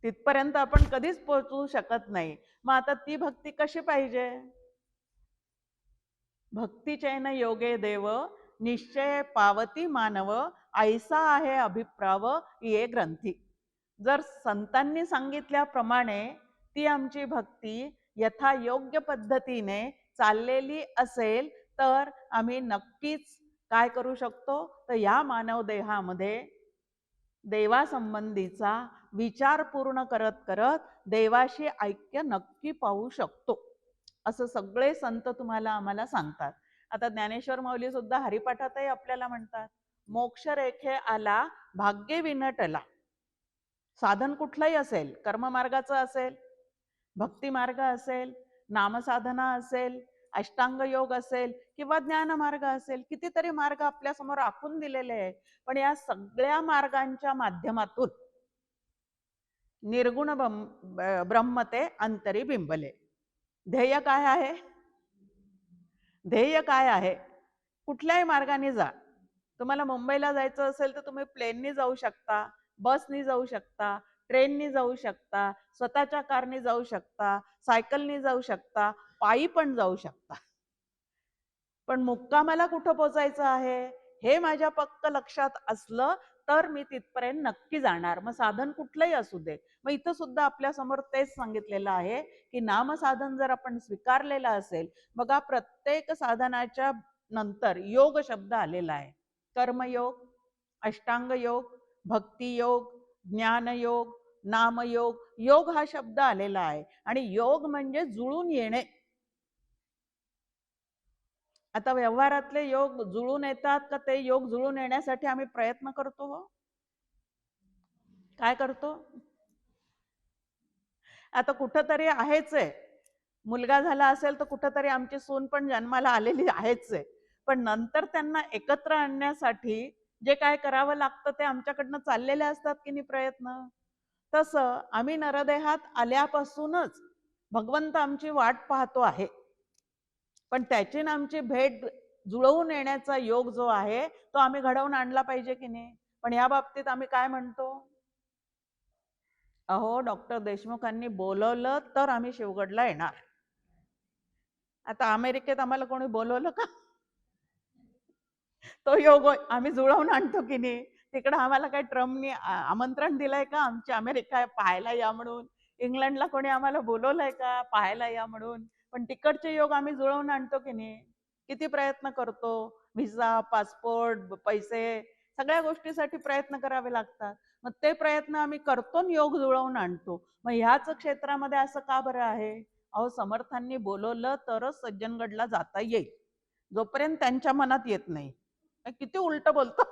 तिथपर्यंत आपण कधीच पोहोचू शकत नाही. मग आता ती भक्ती कशी पाहिजे? भक्ती चैन योगे देव, निश्चय पावती मानव, ऐसा आहे अभिप्राव ये ग्रंथी. जर संतांनी सांगितल्याप्रमाणे ती आमची भक्ती यथायोग्य पद्धतीने चाललेली असेल तर आम्ही नक्कीच काय करू शकतो, तर या मानव देहामध्ये देवासंबंधीचा विचार पूर्ण करत करत देवाशी ऐक्य नक्की पाहू शकतो, असं सगळे संत तुम्हाला आम्हाला सांगतात. आता ज्ञानेश्वर माऊली सुद्धा हरिपाठातही आपल्याला म्हणतात, मोक्ष रेखे आला भाग्य विनटला. साधन कुठलंही असेल, कर्ममार्गाचं असेल, भक्ती मार्ग असेल, नामसाधना असेल, अष्टांग योग असेल किंवा ज्ञान मार्ग असेल, कितीतरी मार्ग आपल्या समोर आखून दिलेले आहे. पण या सगळ्या मार्गांच्या माध्यमातून निर्गुण ब्रह्मते अंतरी बिंबले. ध्येय काय आहे? ध्येय काय आहे? कुठल्याही मार्गाने जा तुम्हाला मुंबईला जायचं असेल तर तुम्ही प्लेननी जाऊ शकता, बसनी जाऊ शकता, ट्रेननी जाऊ शकता, स्वतःच्या कारनी जाऊ शकता, सायकलनी जाऊ शकता, पायी पण जाऊ शकता. पण मुक्कामाला कुठं पोचायचं आहे हे माझ्या पक्क लक्षात असलं तर मी तिथपर्यंत नक्की जाणार. मग साधन कुठलंही असू दे. मग इथं सुद्धा आपल्या समोर तेच सांगितलेलं आहे की नामसाधन जर आपण स्वीकारलेलं असेल, बघा प्रत्येक साधनाच्या नंतर योग शब्द आलेला आहे. कर्मयोग, अष्टांग योग, भक्ती योग, ज्ञानयोग, नामयोग, योग हा शब्द आलेला आहे. आणि योग म्हणजे जुळून येणे. आता व्यवहारातले योग जुळून येतात का ते योग जुळून येण्यासाठी आम्ही प्रयत्न करतो हो? काय करतो? आता कुठंतरी आहेच आहे, मुलगा झाला असेल तर कुठंतरी आमची सून पण जन्माला आलेली आहेच आहे, पण नंतर त्यांना एकत्र आणण्यासाठी जे काय करावं लागतं ते आमच्याकडनं चाललेले असतात की नाही प्रयत्न. तसं आम्ही नरदेहात आल्यापासूनच भगवंत आमची वाट पाहतो आहे, पण त्याची ना आमची भेट जुळवून येण्याचा योग जो आहे तो आम्ही घडवून आणला पाहिजे की नाही. पण या बाबतीत आम्ही काय म्हणतो, अहो डॉक्टर देशमुखांनी बोलवलं तर आम्ही शिवगडला येणार. आता अमेरिकेत आम्हाला कोणी बोलवलं का? तो योग आम्ही जुळवून आणतो की नाही. तिकडं आम्हाला काय ट्रम्पनी आमंत्रण दिलंय का आमची अमेरिका पाहायला या म्हणून? इंग्लंडला कोणी आम्हाला बोलवलंय का पाहायला या म्हणून? पण तिकडचे योग आम्ही जुळवून आणतो की नाही. किती प्रयत्न करतो, व्हिसा, पासपोर्ट, पैसे, सगळ्या गोष्टीसाठी प्रयत्न करावे लागतात. मग ते प्रयत्न आम्ही करतो आणि योग जुळवून आणतो. मग ह्याच क्षेत्रामध्ये असं का बरं आहे? अहो समर्थांनी बोलवलं तरच सज्जनगडला जाता येईल, जोपर्यंत त्यांच्या मनात येत नाही. किती उलट बोलतो.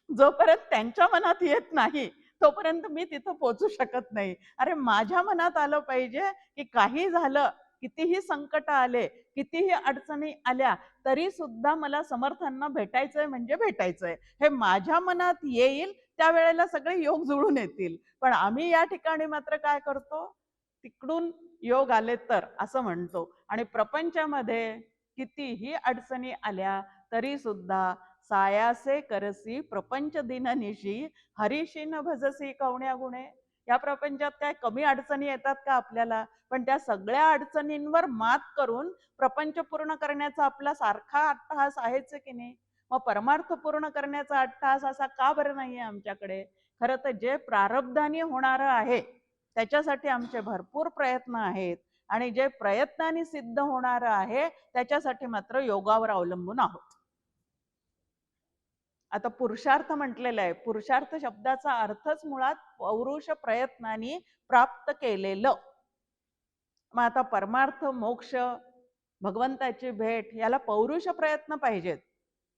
जोपर्यंत त्यांच्या मनात येत नाही तोपर्यंत मी तिथं पोहोचू शकत नाही. अरे माझ्या मनात आलं पाहिजे की काही झालं, कितीही संकट आले, कितीही अडचणी आल्या, तरी सुद्धा मला समर्थांना भेटायचंय म्हणजे भेटायचंय. हे माझ्या मनात येईल त्यावेळेला सगळे योग जुळून येतील. पण आम्ही या ठिकाणी मात्र काय करतो, तिकडून योग आले तर असं म्हणतो. आणि प्रपंचामध्ये कितीही अडचणी आल्या तरी सुद्धा सायासे करसी प्रपंच दिननिशी हरीशी न भजसी कवण्या गुणे. या प्रपंचात काय कमी अडचणी येतात का आपल्याला? पण त्या सगळ्या अडचणींवर मात करून प्रपंच पूर्ण करण्याचा आपला सारखा अट्टहास आहेच की नाही. मग परमार्थ पूर्ण करण्याचा अट्टहास असा का बरं नाहीये आमच्याकडे? खरं तर जे प्रारब्धाने होणारं आहे त्याच्यासाठी आमचे भरपूर प्रयत्न आहेत, आणि जे प्रयत्नाने सिद्ध होणारं आहे त्याच्यासाठी मात्र योगावर अवलंबून आहोत. आता पुरुषार्थ म्हटलेलं आहे. पुरुषार्थ शब्दाचा अर्थच मुळात पौरुष प्रयत्नाने प्राप्त केलेलं. मग आता परमार्थ, मोक्ष, भगवंताची भेट याला पौरुष प्रयत्न पाहिजेत.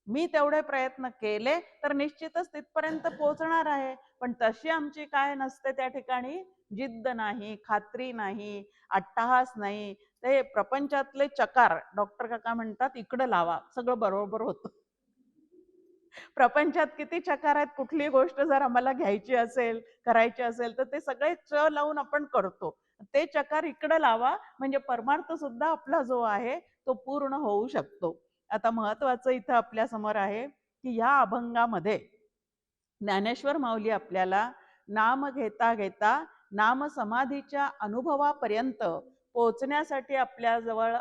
मी तेवढे प्रयत्न केले तर निश्चितच तिथपर्यंत पोहोचणार आहे. पण तशी आमची काय नसते त्या ठिकाणी, जिद्द नाही, खात्री नाही, अट्टहास नाही. ते प्रपंचातले चकार डॉक्टर काका म्हणतात इकडं लावा, सगळं बरोबर होतं. प्रपंचात किती चकार आहेत. कुठली गोष्ट जर आम्हाला घ्यायची असेल, करायची असेल तर ते सगळे च लावून आपण करतो. ते चकार इकडे लावा म्हणजे परमार्थ सुद्धा आपला जो आहे तो पूर्ण होऊ शकतो. आता महत्वाचं इथं आपल्या समोर आहे की या अभंगामध्ये ज्ञानेश्वर माऊली आपल्याला नाम घेता घेता नाम समाधीच्या अनुभवापर्यंत पोहोचण्यासाठी आपल्याजवळ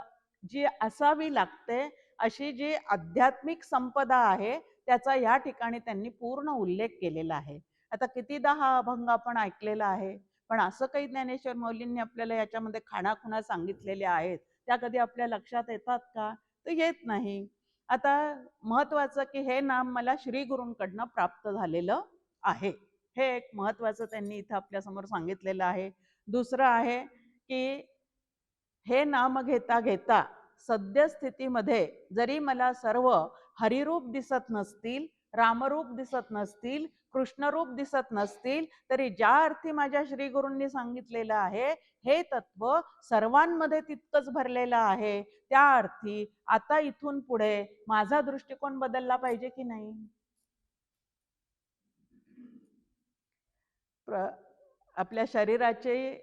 जी असावी लागते अशी जी आध्यात्मिक संपदा आहे त्याचा या ठिकाणी त्यांनी पूर्ण उल्लेख केलेला आहे. आता कितीदा हा अभंग आपण ऐकलेला आहे, पण असं काही ज्ञानेश्वर माऊलींनी आपल्याला याच्यामध्ये खाणाखुणा सांगितलेल्या आहेत त्या कधी आपल्या लक्षात येतात का? तर येत नाही. आता महत्वाचं की हे नाम मला श्री गुरूंकडनं प्राप्त झालेलं आहे, हे एक महत्वाचं त्यांनी इथं आपल्या समोर सांगितलेलं आहे. दुसरं आहे की हे नाम घेता घेता सद्यस्थितीमध्ये जरी मला सर्व हरिरूप दिसत नसतील, रामरूप दिसत नसतील, कृष्णरूप दिसत नसतील, तरी ज्या अर्थी माझ्या श्री गुरूंनी सांगितलेलं आहे हे तत्व सर्वांमध्ये तितकंच भरलेलं आहे, त्या अर्थी आता इथून पुढे माझा दृष्टिकोन बदलला पाहिजे की नाही? आपल्या शरीराची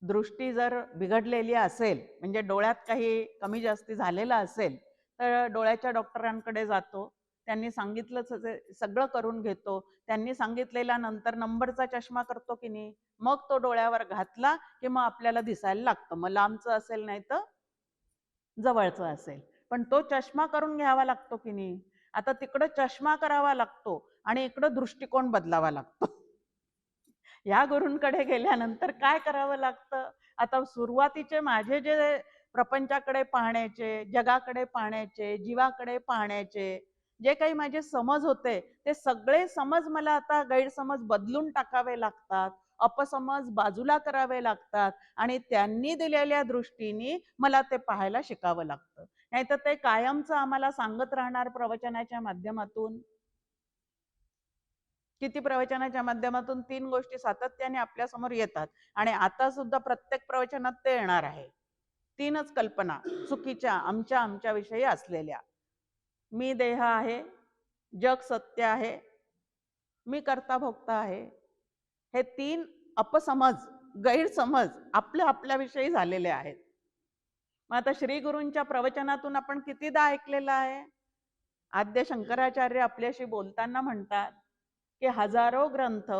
दृष्टी जर बिघडलेली असेल, म्हणजे डोळ्यात काही कमी जास्ती झालेला असेल, तर डोळ्याच्या डॉक्टरांकडे जातो. त्यांनी सांगितलंच सगळं करून घेतो. त्यांनी सांगितलेल्या नंतर नंबरचा चष्मा करतो की नाही, मग तो डोळ्यावर घातला की मग आपल्याला दिसायला लागतं. मग लांबचं असेल नाही तर जवळचं असेल, पण तो चष्मा करून घ्यावा लागतो की नाही. आता तिकडं चष्मा करावा लागतो आणि इकडं दृष्टिकोन बदलावा लागतो. या गुरूंकडे गेल्यानंतर काय करावं लागतं. आता सुरुवातीचे माझे जे प्रपंचाकडे पाहण्याचे, जगाकडे पाहण्याचे, जीवाकडे पाहण्याचे जे काही माझे समज होते, ते सगळे समज मला आता गैरसमज बदलून टाकावे लागतात, अपसमज बाजूला करावे लागतात आणि त्यांनी दिलेल्या दृष्टीने मला ते पाहायला शिकावं लागतं. नाहीतर ते कायमचं आम्हाला सांगत राहणार प्रवचनाच्या माध्यमातून. किती प्रवचनाच्या माध्यमातून 3 गोष्टी सातत्याने आपल्या समोर येतात आणि आता सुद्धा प्रत्येक प्रवचनात ते येणार आहे. 3च कल्पना चुकीच्या आमच्या विषयी असलेल्या. मी देह आहे, जग सत्य आहे, मी कर्ता भोक्ता आहे. हे 3 अपसमज, गैरसमज आपल्याविषयी झालेले आहेत. मग आता श्री गुरूंच्या प्रवचनातून आपण कितीदा ऐकलेलं आहे. आद्य शंकराचार्य आपल्याशी बोलताना म्हणतात की हजारो ग्रंथ,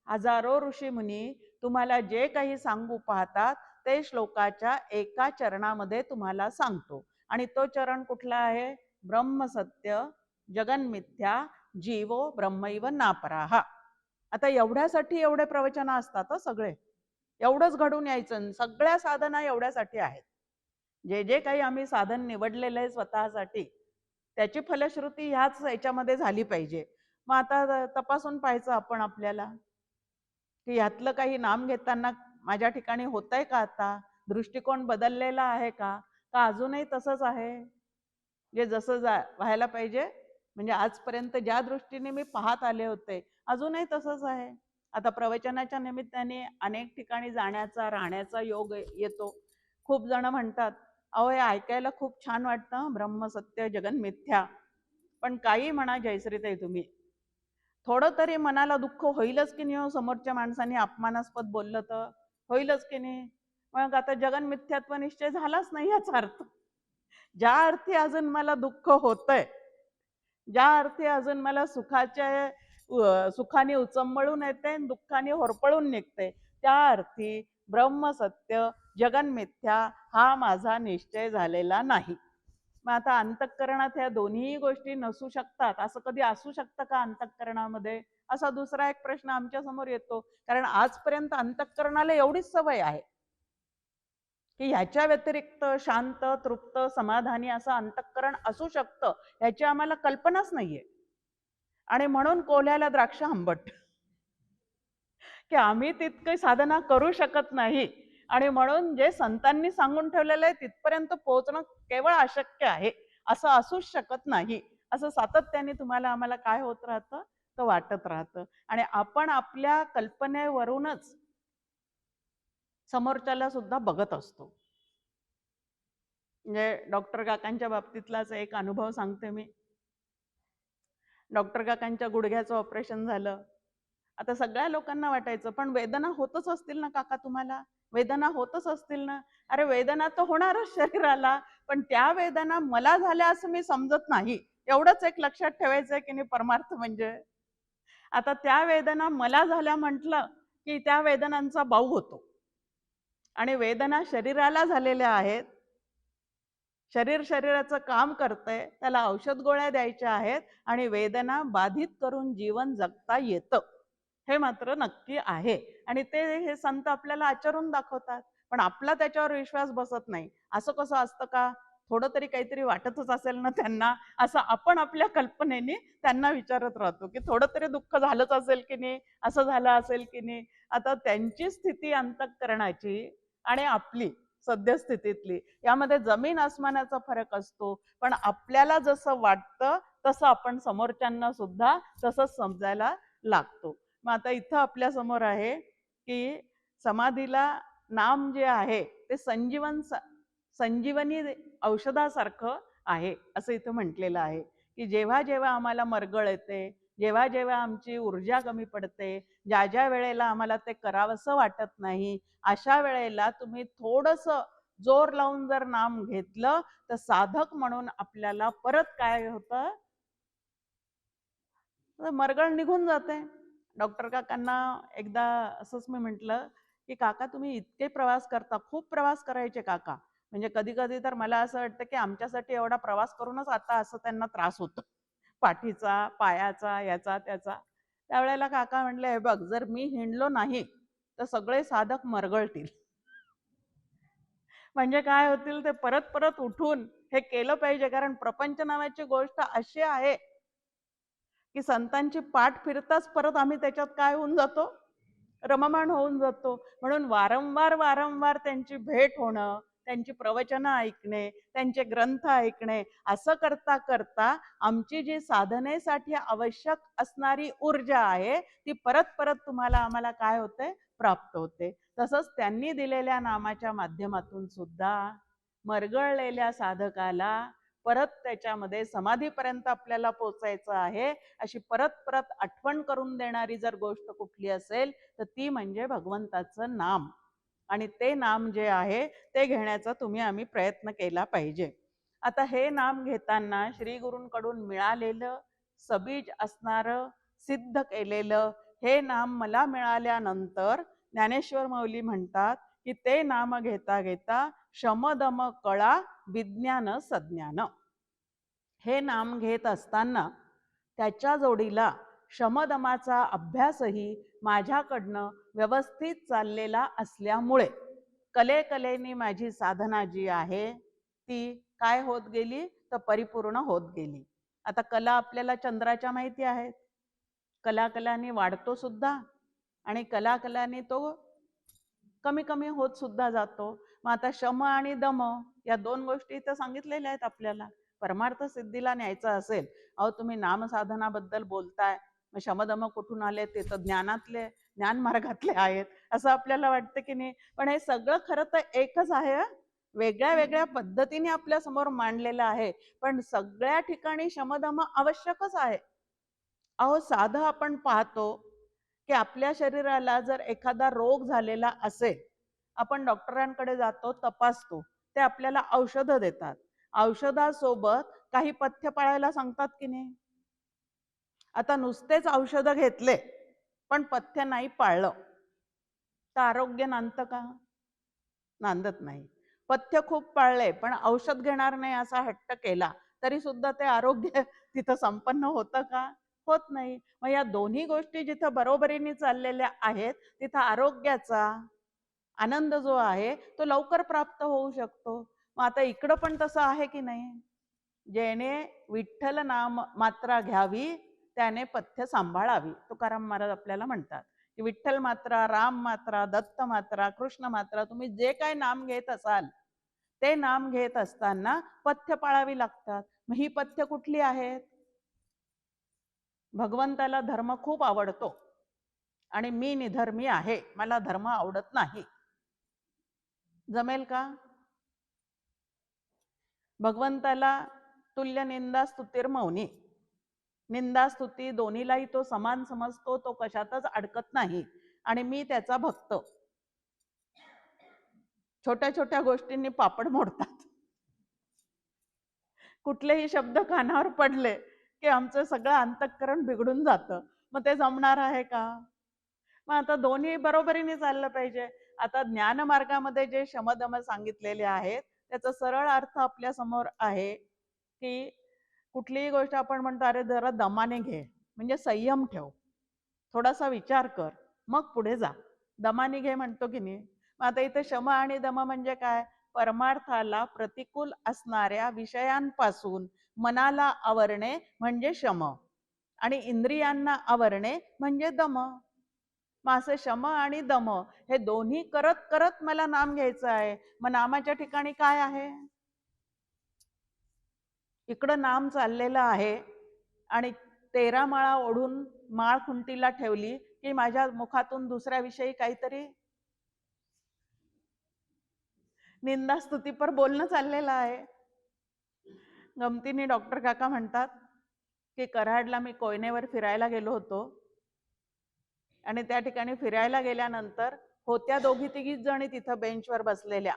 हजारो ऋषीमुनी तुम्हाला जे काही सांगू पाहतात ते श्लोकाच्या एका चरणामध्ये तुम्हाला सांगतो. आणि तो चरण कुठला आहे? ब्रह्मसत्य जगन्मिथ्या जीवो ब्रह्मैव नापराहा. आता एवढ्यासाठी एवढे प्रवचन असतात सगळे. एवढंच घडून यायचं. सगळ्या साधना एवढ्यासाठी आहेत. जे जे काही आम्ही साधन निवडलेलं आहे स्वतःसाठी, त्याची फलश्रुती ह्याच याच्यामध्ये झाली पाहिजे. मग आता तपासून पाहायचं आपण आपल्याला की यातलं काही नाम घेताना माझ्या ठिकाणी होतंय का, आता दृष्टिकोन बदललेला आहे का अजूनही तसंच आहे जे जसं व्हायला पाहिजे, म्हणजे आजपर्यंत ज्या दृष्टीने मी पाहत आले होते अजूनही तसंच आहे. आता प्रवचनाच्या निमित्ताने अनेक ठिकाणी जाण्याचा राहण्याचा योग येतो. खूप जण म्हणतात अहो हे ऐकायला खूप छान वाटतं ब्रह्मसत्य जगन्मिथ्या, पण काही म्हणा जयश्रीताई तुम्ही, थोडं तरी मनाला दुःख होईलच की नाही. समोरच्या माणसाने अपमानास्पद बोललं तर होईलच की नाही. मग आता जगन्मिथ्यात्व निश्चय झालाच नाही याचा अर्थ. ज्या अर्थी अजून मला दुःख होतंय, ज्या अर्थी अजून मला सुखाने उचंबळून येते, दुःखाने होरपळून निघते, त्या अर्थी ब्रह्मसत्य जगन्मिथ्या हा माझा निश्चय झालेला नाही. मग आता अंतःकरणात ह्या दोन्ही गोष्टी नसू शकतात असं कधी असू शकतं का अंतःकरणामध्ये? असा दुसरा एक प्रश्न आमच्या समोर येतो. कारण आजपर्यंत अंतःकरणाला एवढीच सवय आहे की ह्याच्या व्यतिरिक्त शांत तृप्त समाधानी असं अंतःकरण असू शकतं ह्याची आम्हाला कल्पनाच नाहीये. आणि म्हणून कोल्ह्याला द्राक्ष आंबट की आम्ही तितकी साधना करू शकत नाही आणि म्हणून जे संतांनी सांगून ठेवलेलं आहे तिथपर्यंत पोहोचणं केवळ अशक्य आहे, असं असूच शकत नाही, असं सातत्याने तुम्हाला आम्हाला काय होत राहतं तर वाटत राहतं. आणि आपण आपल्या कल्पनेवरूनच समोरच्याला सुद्धा बघत असतो. म्हणजे डॉक्टर काकांच्या बाबतीतलाच एक अनुभव सांगते मी. डॉक्टर काकांच्या गुडघ्याचं ऑपरेशन झालं. आता सगळ्या लोकांना वाटायचं पण वेदना होतच असतील ना काका, तुम्हाला वेदना होतच असतील ना. अरे वेदना तर होणारच शरीराला, पण त्या वेदना मला झाल्या असं मी समजत नाही. एवढंच एक लक्षात ठेवायचंय की नाही परमार्थ म्हणजे. आता त्या वेदना मला झाल्या म्हटलं की त्या वेदनांचा बाऊ होतो आणि वेदना शरीराला झालेल्या आहेत. शरीराचं काम करतंय, त्याला औषध गोळ्या द्यायच्या आहेत आणि वेदना बाधित करून जीवन जगता येतं हे मात्र नक्की आहे. आणि ते हे संत आपल्याला आचरून दाखवतात, पण आपला त्याच्यावर विश्वास बसत नाही. असं कसं असतं का? थोडं तरी काहीतरी वाटतच असेल ना त्यांना, असं आपण आपल्या कल्पनेने त्यांना विचारत राहतो की थोडं तरी दुःख झालंच असेल की नाही, असं झालं असेल की नाही. आता त्यांची स्थिती अंतःकरणाची आणि आपली सद्यस्थितीतली यामध्ये जमीन आसमानाचा फरक असतो. पण आपल्याला जसं वाटतं तसं आपण समोरच्यांना सुद्धा तसंच समजायला लागतो. मग आता इथं आपल्या समोर आहे की समाधीला नाम जे आहे ते संजीवनी औषधासारखं आहे असं इथं म्हटलेलं आहे की जेव्हा जेव्हा आम्हाला मरगळ येते, जेव्हा जेव्हा आमची ऊर्जा कमी पडते, ज्या ज्या वेळेला आम्हाला ते करावंसं वाटत नाही, अशा वेळेला तुम्ही थोडंसं जोर लावून जर नाम घेतलं तर साधक म्हणून आपल्याला परत काय होतं, मरगळ निघून जाते. डॉक्टर काकांना एकदा असंच मी म्हटलं की काका तुम्ही इतके प्रवास करता, खूप प्रवास करायचे काका, म्हणजे कधी कधी तर मला असं वाटतं की आमच्यासाठी एवढा प्रवास करूनच आता असं त्यांना त्रास होतो, पाठीचा, पायाचा, याचा त्याचा. त्यावेळेला काका म्हणले, हे बघ, जर मी हिंडलो नाही तर सगळे साधक मरगळतील. म्हणजे काय होतील, ते परत परत उठून हे केलं पाहिजे, कारण प्रपंच नावाची गोष्ट अशी आहे की संतांची पाठ फिरताच परत आम्ही त्याच्यात काय होऊन जातो, रममाण होऊन जातो. म्हणून वारंवार वारंवार त्यांची भेट होणं, त्यांची प्रवचनं ऐकणे, त्यांचे ग्रंथ ऐकणे, असं करता करता आमची जी साधनेसाठी आवश्यक असणारी ऊर्जा आहे ती परत परत तुम्हाला आम्हाला काय होते, प्राप्त होते. तसंच त्यांनी दिलेल्या नामाच्या माध्यमातून सुद्धा मरगळलेल्या साधकाला परत त्याच्यामध्ये समाधीपर्यंत आपल्याला पोचायचं आहे, अशी परत परत आठवण करून देणारी जर गोष्ट कुठली असेल तर ती म्हणजे भगवंताचं नाम. आणि ते नाम जे आहे ते घेण्याचा तुम्ही आम्ही प्रयत्न केला पाहिजे. आता हे नाम घेताना श्री गुरूंकडून मिळालेलं, सबीज असणारं, सिद्ध केलेलं हे नाम मला मिळाल्यानंतर ज्ञानेश्वर माऊली म्हणतात की ते नाम घेता घेता शमदम कळा विज्ञान सज्ञान. हे नाम घेत असताना त्याच्या जोडीला शमदमाचा अभ्यासही माझ्याकडनं व्यवस्थित चाललेला असल्यामुळे कलेकलेने माझी साधना जी आहे ती काय होत गेली, तर परिपूर्ण होत गेली. आता कला आपल्याला चंद्राच्या माहिती आहेत, कलाकलाने वाढतो सुद्धा आणि कलाकलाने तो कमी कमी होत सुद्धा जातो. मग आता शम आणि दम या दोन गोष्टी इथं सांगितलेल्या आहेत आपल्याला. परमार्थ सिद्धीला न्यायचं असेल, अहो तुम्ही नामसाधनाबद्दल बोलताय, मग शमदम कुठून आले, ते तर ज्ञानातले, ज्ञान मार्गातले आहेत असं आपल्याला वाटतं की नाही. पण हे सगळं खरं तर एकच आहे. वेगळ्या वेगळ्या पद्धतीने आपल्या समोर मांडलेलं आहे, पण सगळ्या ठिकाणी शमदम आवश्यकच आहे. अहो साधं आपण पाहतो की आपल्या शरीराला जर एखादा रोग झालेला असेल, आपण डॉक्टरांकडे जातो, तपासतो, ते आपल्याला औषधं देतात. औषधासोबत काही पथ्य पाळायला सांगतात की नाही. आता नुसतेच औषधं घेतले पण पथ्य नाही पाळलं तर आरोग्य नांदतं का? नांदत नाही. पथ्य खूप पाळले पण औषध घेणार नाही असा हट्ट केला तरी सुद्धा ते आरोग्य तिथं संपन्न होतं का? होत नाही. मग या दोन्ही गोष्टी जिथं बरोबरीने चाललेल्या आहेत तिथं आरोग्याचा आनंद जो आहे तो लवकर प्राप्त होऊ शकतो. मग आता इकडं पण तसं आहे की नाही. जेणे विठ्ठल नाम मात्रा घ्यावी त्याने पथ्य सांभाळावी, तुकाराम महाराज आपल्याला म्हणतात की विठ्ठल मात्रा, राम मात्रा, दत्त मात्रा, कृष्ण मात्रा, तुम्ही जे काय नाम घेत असाल ते नाम घेत असताना पथ्य पाळावी लागतात. मग ही पथ्य कुठली आहेत? भगवंताला धर्म खूप आवडतो आणि मी निधर्मी आहे, मला धर्म आवडत नाही, जमेल का? भगवंताला तुल्य निंदा स्तुतीर मौनी, निंदा स्तुती दोन्हीलाही तो समान समजतो, तो कशातच अडकत नाही. आणि मी त्याचा भक्त. छोट्या छोट्या गोष्टींनी पापड मोडतात. कुठलेही शब्द कानावर पडले की आमचं सगळं अंतःकरण बिघडून जातं. मग ते जमणार आहे का? मग आता दोन्ही बरोबरीने चाललं पाहिजे. आता ज्ञान मार्गामध्ये जे शमदम सांगितलेले आहेत त्याचा सरळ अर्थ आपल्या समोर आहे की कुठलीही गोष्ट आपण म्हणतो, अरे जरा दमाने घे, म्हणजे संयम ठेव, थोडासा विचार कर, मग पुढे जा. दमाने घे म्हणतो की नाही. मग आता इथे शम आणि दम म्हणजे काय? परमार्थाला प्रतिकूल असणाऱ्या विषयांपासून मनाला आवरणे म्हणजे शम आणि इंद्रियांना आवरणे म्हणजे दम. मग असं शम आणि दम हे दोन्ही करत करत मला नाम घ्यायचं आहे. मग नामाच्या ठिकाणी काय आहे? इकडं नाम चाललेलं आहे आणि 13 माळा ओढून माळ खुंटीला ठेवली की माझ्या मुखातून दुसऱ्या विषयी काहीतरी निंदा स्तुतीपर बोलणं चाललेलं आहे. गमतीने डॉक्टर काका म्हणतात की कराडला मी कोयनेवर फिरायला गेलो होतो आणि त्या ठिकाणी फिरायला गेल्यानंतर होत्या दोघी तिघीच जणी तिथं बेंचवर बसलेल्या,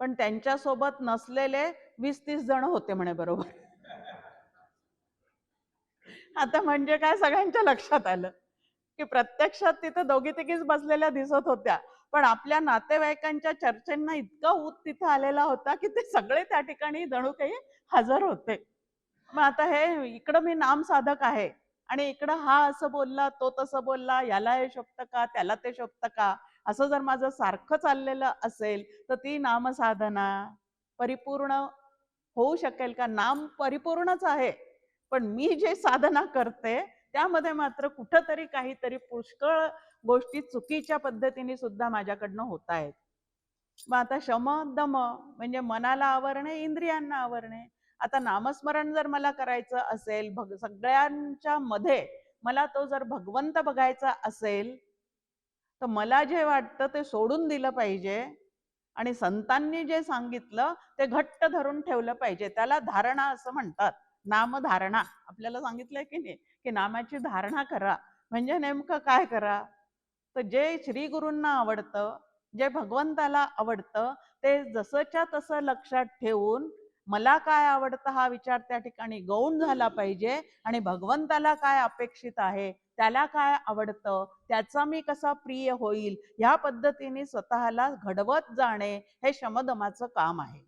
पण त्यांच्यासोबत नसलेले 20-30 जण होते म्हणे बरोबर. आता म्हणजे काय सगळ्यांच्या लक्षात आलं की प्रत्यक्षात तिथे दोघी तिघीच बसलेल्या दिसत होत्या, पण आपल्या नातेवाईकांच्या चर्चेंना इतका ऊत तिथे आलेला होता की ते सगळे त्या ठिकाणी जणू काही हजर होते. मग आता हे इकडं मी नाम साधक आहे आणि इकडं हा असं बोलला, तो तसं बोलला, याला हे शोभतं का, त्याला ते शोभतं का, असं जर माझं सारखं चाललेलं असेल तर ती नामसाधना परिपूर्ण होऊ शकेल का? नाम परिपूर्णच आहे, पण मी जे साधना करते त्यामध्ये मात्र कुठंतरी काहीतरी पुष्कळ गोष्टी चुकीच्या पद्धतीने सुद्धा माझ्याकडनं होत आहेत. मग आता शम दम म्हणजे मनाला आवरणे, इंद्रियांना आवरणे. आता नामस्मरण जर मला करायचं असेल, सगळ्यांच्या मध्ये मला तो जर भगवंत बघायचा असेल, तर मला जे वाटतं ते सोडून दिलं पाहिजे आणि संतांनी जे सांगितलं ते घट्ट धरून ठेवलं पाहिजे. त्याला धारणा असं म्हणतात. नामधारणा आपल्याला सांगितलंय की नाही, की नामाची धारणा करा. म्हणजे नेमकं काय करा? तर जे श्री गुरूंना आवडतं, जे भगवंताला आवडतं, ते जसंच्या तसं लक्षात ठेवून मला काय आवडतं हा विचार त्या ठिकाणी गौण झाला पाहिजे आणि भगवंताला काय अपेक्षित आहे, त्याला काय आवडतं, त्याचा मी कसा प्रिय होईल, ह्या पद्धतीने स्वतःला घडवत जाणे हे शमदमाचं काम आहे.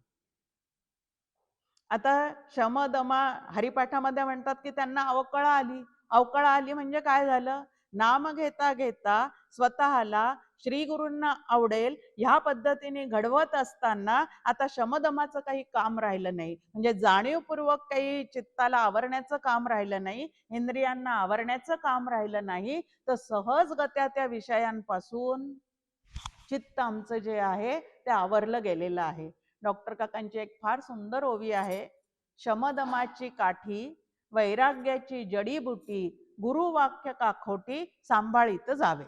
आता शमदमा हरिपाठामध्ये म्हणतात की त्यांना अवकळा आली. अवकळा आली म्हणजे काय झालं? नाम घेता घेता स्वतःला श्री गुरूंना आवडेल ह्या पद्धतीने घडवत असताना आता शमदमाचं काही काम राहिलं नाही. म्हणजे जाणीवपूर्वक काही चित्ताला आवरण्याचं काम राहिलं नाही, इंद्रियांना आवरण्याचं काम राहिलं नाही, तर सहजगत्या त्या विषयांपासून चित्त आमचं जे आहे ते आवरलं गेलेलं आहे. डॉक्टर काकांची एक फार सुंदर ओवी आहे. शमदमाची काठी, वैराग्याची जडीबुटी, गुरुवाक्य काखोटी सांभाळीत जावे.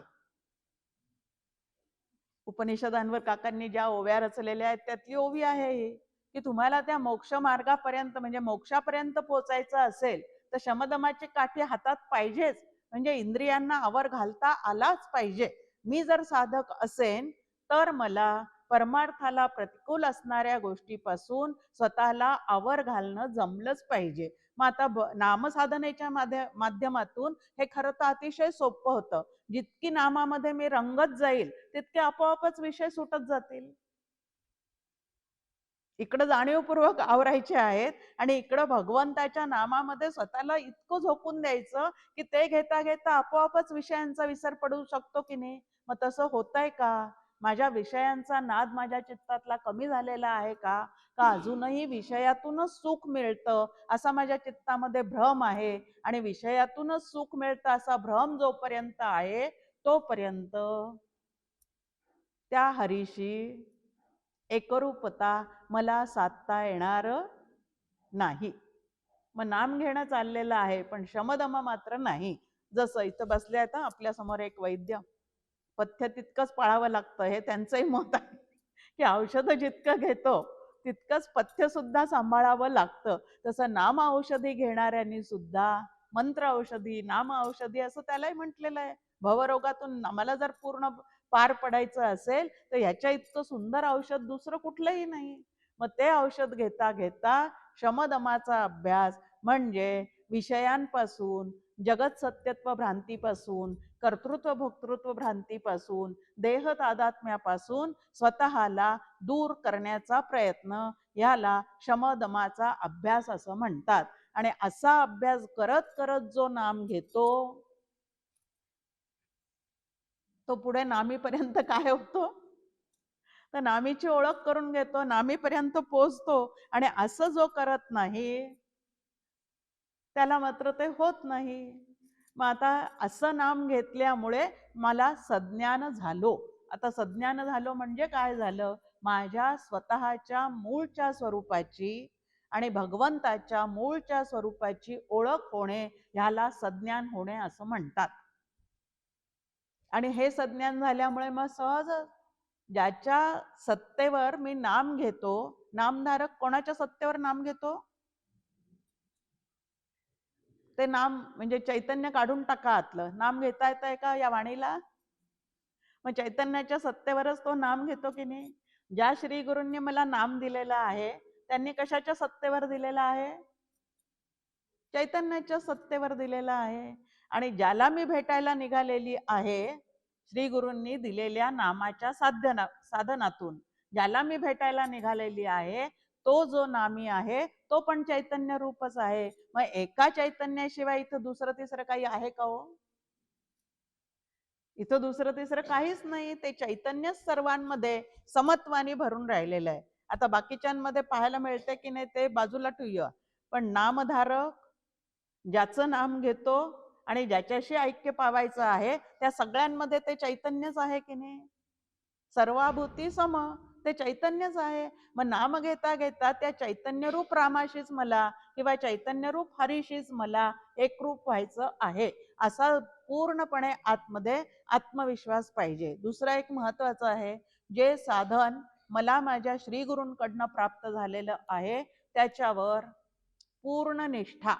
उपनिषदांवर काकांनी ज्या ओव्या रचलेल्या आहेत त्यातली ओवी आहे ही, की तुम्हाला त्या मोक्ष मार्गापर्यंत म्हणजे मोक्षापर्यंत पोचायचं असेल तर शमदमाची काठी हातात पाहिजेच. म्हणजे इंद्रियांना आवर घालता आलाच पाहिजे. मी जर साधक असेन तर मला परमार्थाला प्रतिकूल असणाऱ्या गोष्टीपासून स्वतःला आवर घालणं जमलंच पाहिजे. मग आता नामसाधनेच्या माध्यमातून हे खरं तर अतिशय सोपं होतं. जितकी नामामध्ये मी रंगत जाईल तितके आपोआपच विषय सुटत जातील. इकडं जाणीवपूर्वक आवरायचे आहेत आणि इकडं भगवंताच्या नामामध्ये स्वतःला इतकं झोकून द्यायचं की ते घेता घेता आपोआपच विषयांचा विसर पडू शकतो की नाही. मग तसं होतंय का? माझ्या विषयांचा नाद माझ्या चित्तातला कमी झालेला आहे का? का अजूनही विषयातूनच सुख मिळतं असा माझ्या चित्तामध्ये भ्रम आहे आणि विषयातूनच सुख मिळतं असा भ्रम जोपर्यंत आहे तोपर्यंत त्या हरीशी एकरूपता मला साधता येणार नाही. मग नाम घेणं चाललेलं आहे पण शमदम मात्र नाही. जसं इथं बसले आहेत आपल्या समोर एक वैद्य, पथ्य तितकंच पाळावं लागतं हे त्यांचंही मत आहे की औषध जितकं घेतो तितकंच पथ्य सुद्धा सांभाळावं लागतं. तसं नाम औषधी घेणाऱ्यांनी सुद्धा मंत्र औषधी, नाम औषधी असं त्यालाही म्हटलेलं आहे. भवरोगातून आम्हाला जर पूर्ण पार पडायचं असेल तर ह्याच्या इतकं सुंदर औषध दुसरं कुठलंही नाही. मग ते औषध घेता घेता शमदमाचा अभ्यास म्हणजे विषयांपासून, जगत सत्यत्व भ्रांतीपासून, कर्तृत्व भोक्तृत्व भ्रांतीपासून, देह तादात्म्यापासून स्वतःला दूर करण्याचा प्रयत्न, याला शमदमाचा अभ्यास असं म्हणतात. आणि असा अभ्यास करत करत जो नाम घेतो तो पुढे नामीपर्यंत काय होतो? तर नामीची ओळख करून घेतो, नामीपर्यंत पोहोचतो आणि असं जो करत नाही त्याला मात्र ते होत नाही. मग आता असं नाम घेतल्यामुळे मला सज्ञान झालो. आता सज्ञान झालो म्हणजे काय झालं? माझ्या स्वतःच्या मूळच्या स्वरूपाची आणि भगवंताच्या मूळच्या स्वरूपाची ओळख होणे ह्याला सज्ञान होणे असं म्हणतात. आणि हे सज्ञान झाल्यामुळे मग सहज ज्याच्या सत्तेवर मी नाम घेतो, नामधारक कोणाच्या सत्तेवर नाम घेतो? ते नाम म्हणजे चैतन्य काढून टाका आतलं. नाम घेता येतंय का या वाणीला? मग चैतन्याच्या सत्तेवरच तो नाम घेतो की नाही? ज्या श्री गुरूंनी मला नाम दिलेलं आहे त्यांनी कशाच्या सत्तेवर दिलेलं आहे? चैतन्याच्या सत्तेवर दिलेला आहे. आणि ज्याला मी भेटायला निघालेली आहे, श्री गुरूंनी दिलेल्या नामाच्या साधनातून ज्याला मी भेटायला निघालेली आहे, तो जो नामी आहे तो पण चैतन्य रूपच आहे. मग एका चैतन्याशिवाय इथं दुसरं तिसरं काही आहे का हो? इथं दुसरं तिसरं काहीच नाही. ते चैतन्यच सर्वांमध्ये समत्वानी भरून राहिलेलं आहे. आता बाकीच्यांमध्ये पाहायला मिळते की नाही ते बाजूला ठेवूया, पण नामधारक ज्याचं नाम घेतो आणि ज्याच्याशी ऐक्य पावायचं आहे त्या सगळ्यांमध्ये ते चैतन्यच आहे की नाही. सर्वाभूती सम, ते चैतन्यच आहे. मग नाम घेता घेता त्या चैतन्य रूप रामाशीच मला किंवा चैतन्य रूप हरीशीच मला एकरूप व्हायचं आहे, असा पूर्णपणे आतमध्ये आत्मविश्वास पाहिजे. दुसरं एक महत्वाचं आहे, जे साधन मला माझ्या श्री गुरूंकडनं प्राप्त झालेलं आहे त्याच्यावर पूर्ण निष्ठा,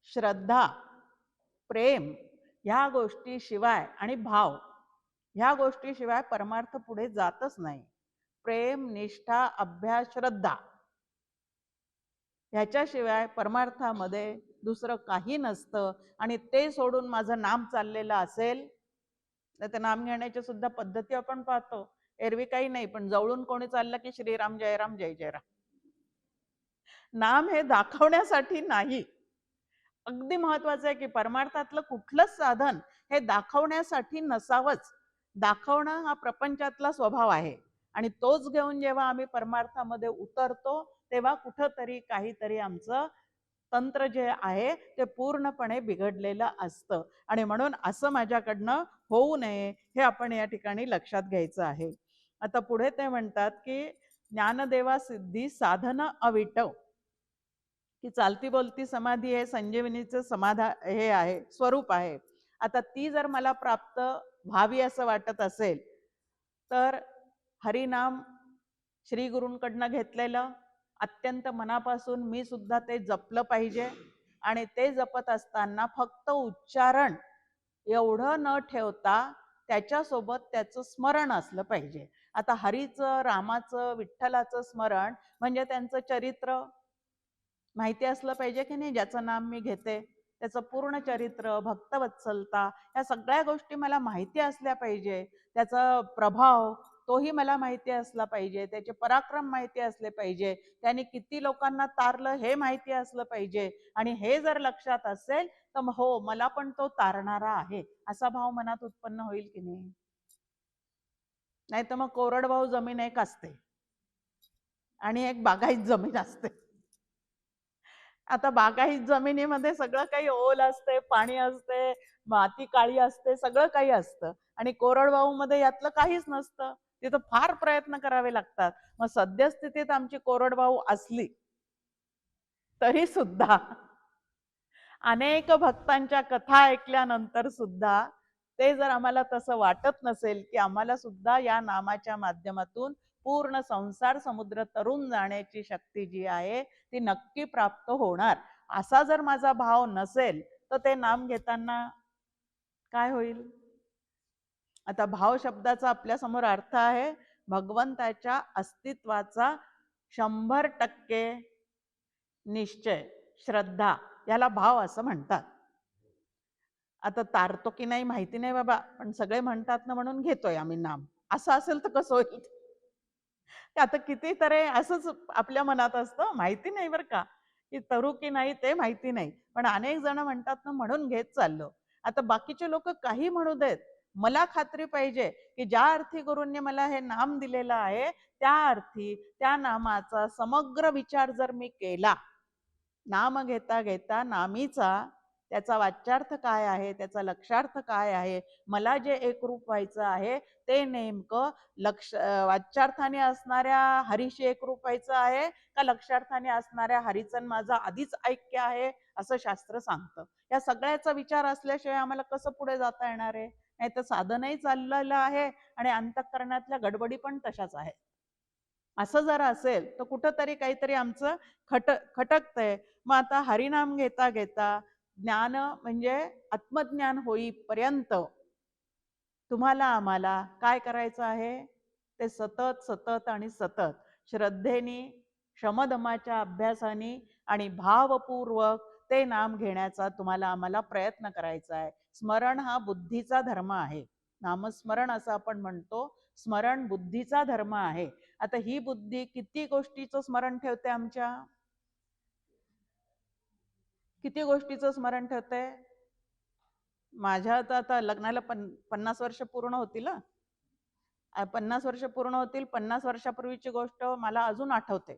श्रद्धा, प्रेम ह्या गोष्टीशिवाय आणि भाव ह्या गोष्टीशिवाय परमार्थ पुढे जातच नाही. प्रेम, निष्ठा, अभ्यास, श्रद्धा ह्याच्याशिवाय परमार्थामध्ये दुसरं काही नसतं. आणि ते सोडून माझं नाम चाललेलं असेल तर ते नाम घेण्याच्या सुद्धा पद्धती आपण पाहतो. एरवी काही नाही, पण जवळून कोणी चाललं की श्रीराम जयराम जय जयराम. नाम हे दाखवण्यासाठी नाही. अगदी महत्वाचं आहे की परमार्थातलं कुठलंच साधन हे दाखवण्यासाठी नसावंच. दाखवणं हा प्रपंचातला स्वभाव आहे. आणि तोच घेऊन जेव्हा आम्ही परमार्थामध्ये उतरतो तेव्हा कुठंतरी काहीतरी आमचं तंत्र जे आहे ते पूर्णपणे बिघडलेलं असतं. आणि म्हणून असं माझ्याकडनं होऊ नये हे आपण या ठिकाणी लक्षात घ्यायचं आहे. आता पुढे ते म्हणतात की ज्ञानदेवा सिद्धी साधन अविटव, की चालती बोलती समाधी हे संजीवनीचं हे आहे, स्वरूप आहे. आता ती जर मला प्राप्त व्हावी असं वाटत असेल तर हरिनाम श्री गुरूंकडनं घेतलेलं अत्यंत मनापासून मी सुद्धा ते जपलं पाहिजे. आणि ते जपत असताना फक्त उच्चारण एवढं न ठेवता त्याच्यासोबत त्याचं स्मरण असलं पाहिजे. आता हरीचं, रामाचं, विठ्ठलाचं स्मरण म्हणजे त्यांचं चरित्र माहिती असलं पाहिजे की नाही. ज्याचं नाम मी घेते त्याचं पूर्ण चरित्र, भक्तवत्सलता या सगळ्या गोष्टी मला माहिती असल्या पाहिजे. त्याचा प्रभाव तोही मला माहिती असला पाहिजे. त्याचे पराक्रम माहिती असले पाहिजे. त्याने किती लोकांना तारलं हे माहिती असलं पाहिजे. आणि हे जर लक्षात असेल तर हो, मला पण तो तारणारा आहे असा भाव मनात उत्पन्न होईल की नाही. नाही तर मग कोरडवाहू जमीन एक असते आणि एक बागायत जमीन असते. आता बागायत जमिनीमध्ये सगळं काही ओल असते, पाणी असते, माती काळी असते, सगळं काही असतं. आणि कोरडवाहू मध्ये यातलं काहीच नसतं. तिथं फार प्रयत्न करावे लागतात. मग सद्यस्थितीत आमची कोरडवाहू असली तरी सुद्धा अनेक भक्तांच्या कथा ऐकल्यानंतर सुद्धा ते जर आम्हाला तसं वाटत नसेल की आम्हाला सुद्धा या नामाच्या माध्यमातून पूर्ण संसार समुद्र तरून जाण्याची शक्ती जी आहे ती नक्की प्राप्त होणार, असा जर माझा भाव नसेल तर ते नाम घेताना काय होईल. आता भाव शब्दाचा आपल्या समोर अर्थ आहे भगवंताच्या अस्तित्वाचा 100% निश्चय, श्रद्धा, याला भाव असं म्हणतात. आता तारतो की नाही माहिती नाही बाबा, पण सगळे म्हणतात ना म्हणून घेतोय आम्ही नाम. असं असेल तर कसं होईल. आता कितीतरी असंच आपल्या मनात असतं, माहिती नाही बरं का की तरू की नाही ते माहिती नाही, पण अनेक जण म्हणतात ना म्हणून घेत चाललो. आता बाकीचे लोक काही म्हणू देत, मला खात्री पाहिजे की ज्या अर्थी गुरूंनी मला हे नाम दिलेलं आहे त्या अर्थी त्या नामाचा समग्र विचार जर मी केला, नाम घेता घेता नामीचा त्याचा वाच्यार्थ काय आहे, त्याचा लक्षार्थ काय आहे, मला जे एकरूप व्हायचं आहे ते नेमकं वाच्यार्थाने असणाऱ्या हरीशी एकरूप व्हायचं आहे का लक्षार्थाने असणाऱ्या हरीचं माझं आधीच ऐक्य आहे असं शास्त्र सांगतं. या सगळ्याचा विचार असल्याशिवाय आम्हाला कसं पुढे जाता येणार आहे. नाही तर साधनही चाललेलं आहे आणि अंतःकरणातल्या गडबडी पण तशाच आहेत. असं जर असेल तर कुठंतरी काहीतरी आमचं खटकतंय. मग आता हरिनाम घेता घेता ज्ञान म्हणजे आत्मज्ञान होईपर्यंत तुम्हाला आम्हाला काय करायचं आहे, ते सतत सतत आणि सतत श्रद्धेने, शमदमाच्या अभ्यासाने आणि भावपूर्वक ते नाम घेण्याचा तुम्हाला आम्हाला प्रयत्न करायचा आहे. स्मरण हा बुद्धीचा धर्म आहे. नामस्मरण असं आपण म्हणतो. स्मरण बुद्धीचा धर्म आहे. आता ही बुद्धी किती गोष्टीचं स्मरण ठेवते आमच्या? किती गोष्टीचं स्मरण ठेवते? माझ्या आता लग्नाला 50 वर्ष पूर्ण होतील. 50 वर्ष पूर्ण होतील. 50 वर्षापूर्वीची गोष्ट मला अजून आठवते.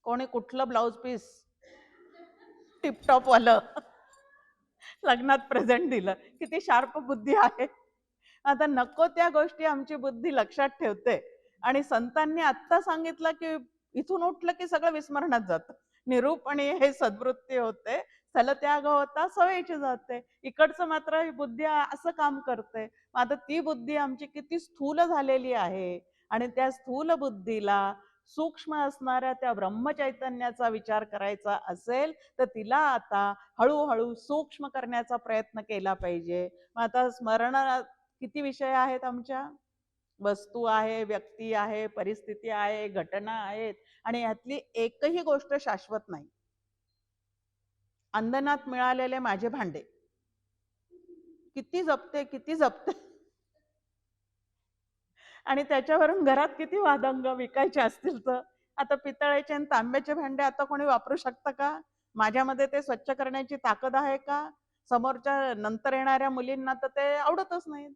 कोणी कुठलं ब्लाउज पीस टिपटॉप वालं लग्नात प्रेझेंट दिलं. किती शार्प बुद्धी आहे. आता नको त्या गोष्टी आमची बुद्धी लक्षात ठेवते आणि संतांनी आत्ता सांगितलं की इथून उठलं की सगळं विस्मरणात जातं. निरूपणी हे सद्वृत्ती होते, स्थलत्याग होता, सवयीची जाते. इकडचं मात्र ही बुद्धी असं काम करते. आता ती बुद्धी आमची किती स्थूल झालेली आहे आणि त्या स्थूल बुद्धीला सूक्ष्म असणाऱ्या त्या ब्रह्मचैतन्याचा विचार करायचा असेल तर तिला आता हळूहळू सूक्ष्म करण्याचा प्रयत्न केला पाहिजे. मग आता स्मरण किती विषय आहेत आमच्या? वस्तू आहे, व्यक्ती आहे, परिस्थिती आहे, घटना आहेत आणि यातली एकही गोष्ट शाश्वत नाही. अंधनात मिळालेले माझे भांडे किती जपते, किती जपते आणि त्याच्यावरून घरात किती वादंग विकायचे असतील तर. आता पितळेचे आणि तांब्याचे भांडे आता कोणी वापरू शकतं का? माझ्यामध्ये ते स्वच्छ करण्याची ताकद आहे का? समोरच्या नंतर येणाऱ्या मुलींना तर ते आवडतच नाही.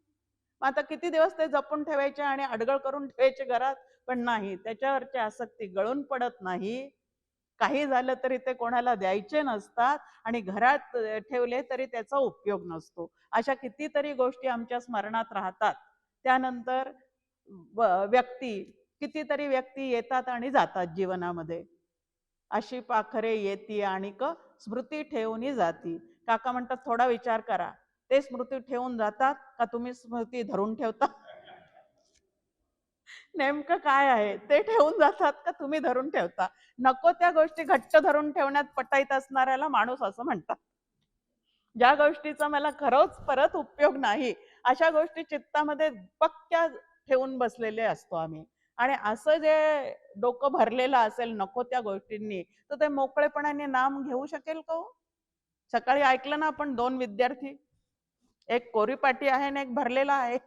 आता किती दिवस ते जपून ठेवायचे आणि अडगळ करून ठेवायचे घरात, पण नाही, त्याच्यावरची आसक्ती गळून पडत नाही. काही झालं तरी ते कोणाला द्यायचे नसतात आणि घरात ठेवले तरी त्याचा उपयोग नसतो. अशा कितीतरी गोष्टी आमच्या स्मरणात राहतात. त्यानंतर व्यक्ती, कितीतरी व्यक्ती येतात आणि जातात जीवनामध्ये. अशी पाखरे येती आणि स्मृती ठेवून जाती. काका म्हणतात थोडा विचार करा, ते स्मृती ठेवून जातात का तुम्ही स्मृती धरून ठेवता? नेमकं काय आहे? ते ठेवून जातात का तुम्ही धरून ठेवता? नको त्या गोष्टी घट्ट धरून ठेवण्यात पटाईत असणाऱ्याला माणूस असं म्हणतात. ज्या गोष्टीचा मला खरंच परत उपयोग नाही अशा गोष्टी चित्तामध्ये पक्क्या ठेवून बसलेले असतो आम्ही. आणि असं जे डोकं भरलेलं असेल नको त्या गोष्टींनी तर ते मोकळेपणाने नाम घेऊ शकेल का? सकाळी ऐकलं ना आपण 2 विद्यार्थी, एक कोरीपाटी आहे आणि एक भरलेला आहे.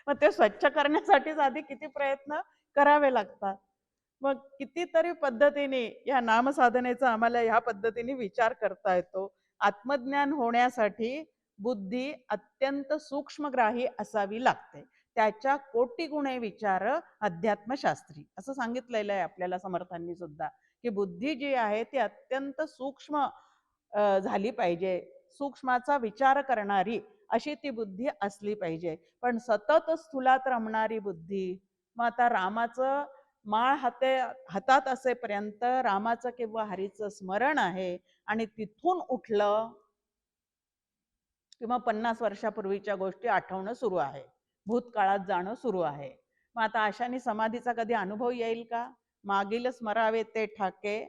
मग ते स्वच्छ करण्यासाठीच आधी किती प्रयत्न करावे लागतात. मग कितीतरी पद्धतीने या नामसाधनेचा आम्हाला ह्या पद्धतीने विचार करता येतो. आत्मज्ञान होण्यासाठी बुद्धी अत्यंत सूक्ष्मग्राही असावी लागते. त्याच्या कोटी गुणे विचार अध्यात्मशास्त्री असं सांगितलेलं आहे आपल्याला समर्थांनी सुद्धा, की बुद्धी जी आहे ती अत्यंत सूक्ष्म झाली पाहिजे. सूक्ष्माचा विचार करणारी अशी ती बुद्धी असली पाहिजे. पण सतत स्थूलात रमणारी बुद्धी, मग आता रामाचं माळ हातात असेपर्यंत रामाचं किंवा हरीचं स्मरण आहे आणि तिथून उठलं किंवा 50 वर्षापूर्वीच्या गोष्टी आठवणं सुरू आहे, भूतकाळात जाणं सुरू आहे. मग आता अशाने समाधीचा कधी अनुभव येईल का? मागील स्मरावे ते ठाके.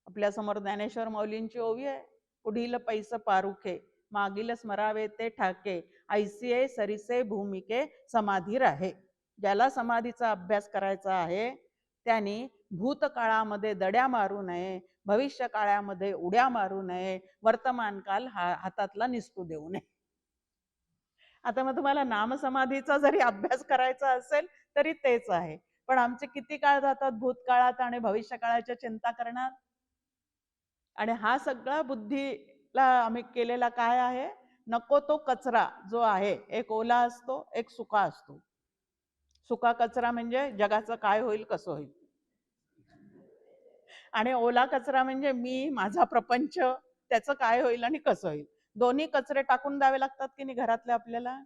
आपल्या समोर ज्ञानेश्वर माऊलींची ओवी आहे, पुढील पैस पारुखे मागील स्मरावे ते ठाके ऐसिये सरिसे भूमिके समाधी राहे. ज्याला समाधीचा अभ्यास करायचा आहे त्यांनी भूतकाळामध्ये दड्या मारू नये, भविष्य काळामध्ये उड्या मारू नये, वर्तमान काल हातातला निसटू देऊ नये. आता मग तुम्हाला नामसमाधीचा जरी अभ्यास करायचा असेल तरी तेच आहे. पण आमचे किती काळ जातात भूतकाळात आणि भविष्य काळाच्या चिंता करण्यात. आणि हा सगळा बुद्धीला आम्ही केलेला काय आहे? नको तो कचरा जो आहे, एक ओला असतो, एक सुका असतो. सुका कचरा म्हणजे जगाचं काय होईल, कसं होईल, आणि ओला कचरा म्हणजे मी, माझा प्रपंच, त्याचं काय होईल आणि कसं होईल. दोन्ही कचरे टाकून द्यावे लागतात की नाही घरातले आपल्याला.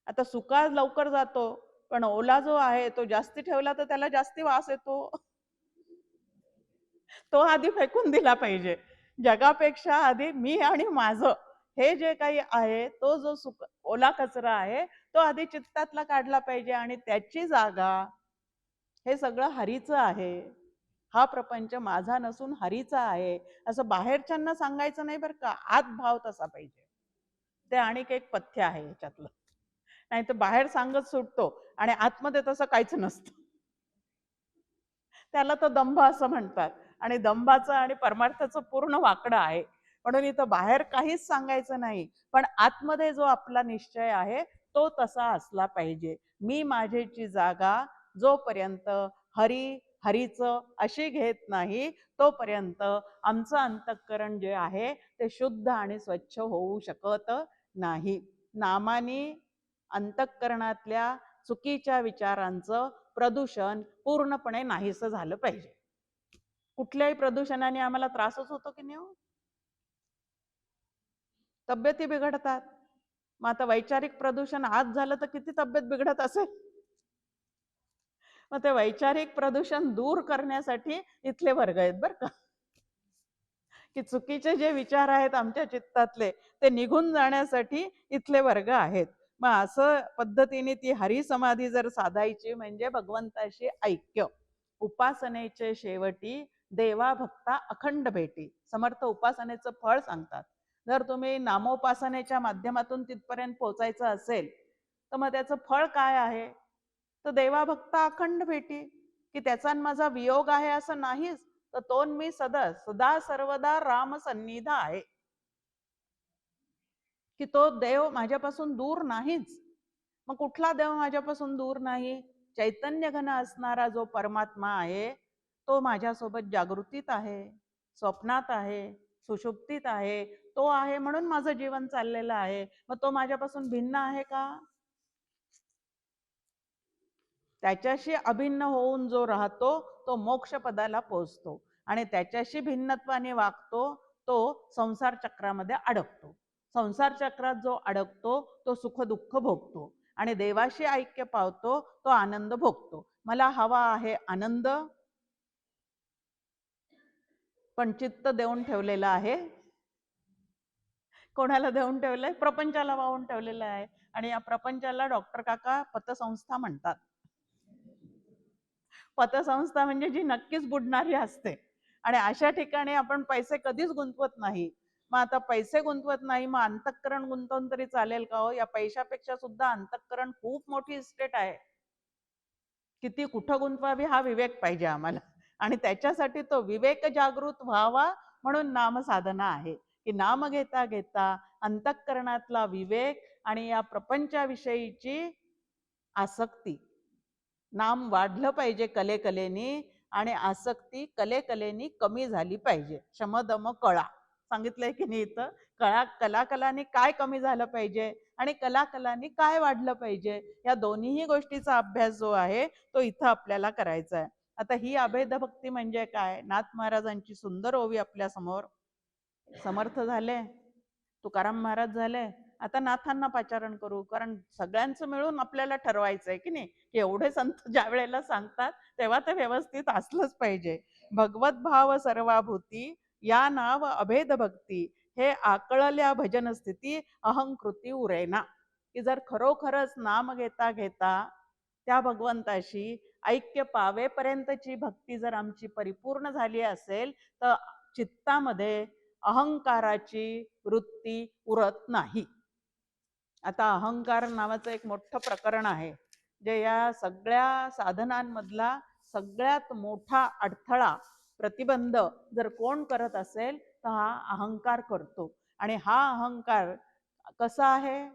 आता सुका लवकर जातो, पण ओला जो आहे तो जास्ती ठेवला तर त्याला जास्ती वास येतो. तो आधी फेकून दिला पाहिजे. जगापेक्षा आधी मी आणि माझं हे जे काही आहे तो जो ओला कचरा आहे तो आधी चित्तातला काढला पाहिजे आणि त्याची जागा हे सगळं हरीचं आहे. हा प्रपंच माझा नसून हरीचा आहे असं बाहेरच्यांना सांगायचं नाही बरं का. आत भाव तसा पाहिजे. ते आणखी एक पथ्य आहे ह्याच्यातलं. नाही तर बाहेर सांगत सुटतो आणि आतमध्ये तसं काहीच नसतं. त्याला तर दंभ असं म्हणतात. आणि दंभाचं आणि परमार्थाचं पूर्ण वाकडं आहे. म्हणून इथं बाहेर काहीच सांगायचं नाही, पण आतमध्ये जो आपला निश्चय आहे तो तसा असला पाहिजे. मी माझेची जागा जोपर्यंत हरीचं अशी घेत नाही तोपर्यंत आमचं अंतःकरण जे आहे ते शुद्ध आणि स्वच्छ होऊ शकत नाही. नामाने अंतःकरणातल्या चुकीच्या विचारांचं प्रदूषण पूर्णपणे नाहीसं झालं पाहिजे. कुठल्याही प्रदूषणाने आम्हाला त्रासच होतो की नाही हो? तब्येती बिघडतात. मग आता वैचारिक प्रदूषण आज झालं तर किती तब्येत बिघडत असेल. मग ते वैचारिक प्रदूषण दूर करण्यासाठी इथले वर्ग आहेत बरं का, की चुकीचे जे विचार आहेत आमच्या चित्तातले ते निघून जाण्यासाठी इथले वर्ग आहेत. मग असं पद्धतीने ती हरिसमाधी जर साधायची म्हणजे भगवंताशी ऐक्य. उपासनेचे शेवटी देवा भक्ता अखंड भेटी. समर्थ उपासनेचं फळ सांगतात. जर तुम्ही नामोपासनेच्या माध्यमातून तिथपर्यंत पोहोचायचं असेल तर मग त्याचं फळ काय आहे? तर देवा भक्ता अखंड भेटी, की त्याचा माझा वियोग आहे असं नाहीच, तर तो मी सदा सर्वदा राम सन्निध आहे, की तो देव माझ्यापासून दूर नाहीच. मग कुठला देव माझ्यापासून दूर नाही? चैतन्य घन असणारा जो परमात्मा आहे तो माझ्यासोबत जागृतीत आहे, स्वप्नात आहे, सुषुप्तीत आहे. तो आहे म्हणून माझं जीवन चाललेलं आहे. मग तो माझ्यापासून भिन्न आहे का? त्याच्याशी अभिन्न होऊन जो राहतो तो मोक्ष पदाला पोहोचतो, आणि त्याच्याशी भिन्नत्वाने वागतो तो संसार चक्रामध्ये अडकतो. संसार चक्रात जो अडकतो तो सुख दुःख भोगतो, आणि देवाशी ऐक्य पावतो तो आनंद भोगतो. मला हवा आहे आनंद, पण चित्त देऊन ठेवलेलं आहे. कोणाला देऊन ठेवलंय? प्रपंचाला वाहून ठेवलेलं आहे. आणि या प्रपंचाला डॉक्टर काका पतसंस्था म्हणतात. पतसंस्था म्हणजे जी नक्कीच बुडणारी असते, आणि अशा ठिकाणी आपण पैसे कधीच गुंतवत नाही. मग आता पैसे गुंतवत नाही, मग अंतःकरण गुंतवून तरी चालेल का हो? या पैशापेक्षा सुद्धा अंतःकरण खूप मोठी इस्टेट आहे. किती कुठं गुंतवावी हा विवेक पाहिजे आम्हाला, आणि त्याच्यासाठी तो विवेक जागृत व्हावा म्हणून नाम साधना आहे. की नाम घेता घेता अंतःकरणातला विवेक आणि या प्रपंचाविषयीची आसक्ती, नाम वाढलं पाहिजे कलेकलेनी, आणि आसक्ती कलेकलेनी कमी झाली पाहिजे. शमदम कळा सांगितलंय की नाही इथं? कलाकलांनी काय कमी झालं पाहिजे आणि कलाकलांनी काय वाढलं पाहिजे, या दोन्हीही गोष्टीचा अभ्यास जो आहे तो इथं आपल्याला करायचा आहे. आता ही अभेद भक्ती म्हणजे काय? नाथ महाराजांची सुंदर ओवी आपल्या समोर. समर्थ झाले, तुकाराम महाराज झाले, आता नाथांना पाचारण करू, कारण सगळ्यांचं मिळून आपल्याला ठरवायचं आहे की नाही, की एवढे संत ज्या वेळेला सांगतात तेव्हा ते व्यवस्थित असलंच पाहिजे. भगवत भाव सर्वाभूती या नाव अभेद भक्ती, हे आकळल्या भजन स्थिती अहंकृती उरेना. की जर खरोखरच नाम घेता घेता त्या भगवंताशी ऐक्य पावेपर्यंतची भक्ती जर आमची परिपूर्ण झाली असेल तर चित्तामध्ये अहंकाराची वृत्ती उरत नाही. आता अहंकार नावाचं एक मोठं प्रकरण आहे, जे या सगळ्या साधनांमधला सगळ्यात मोठा अडथळा, प्रतिबंध जर कोण करत असेल तर हा अहंकार करतो. आणि हा अहंकार कसा आहे?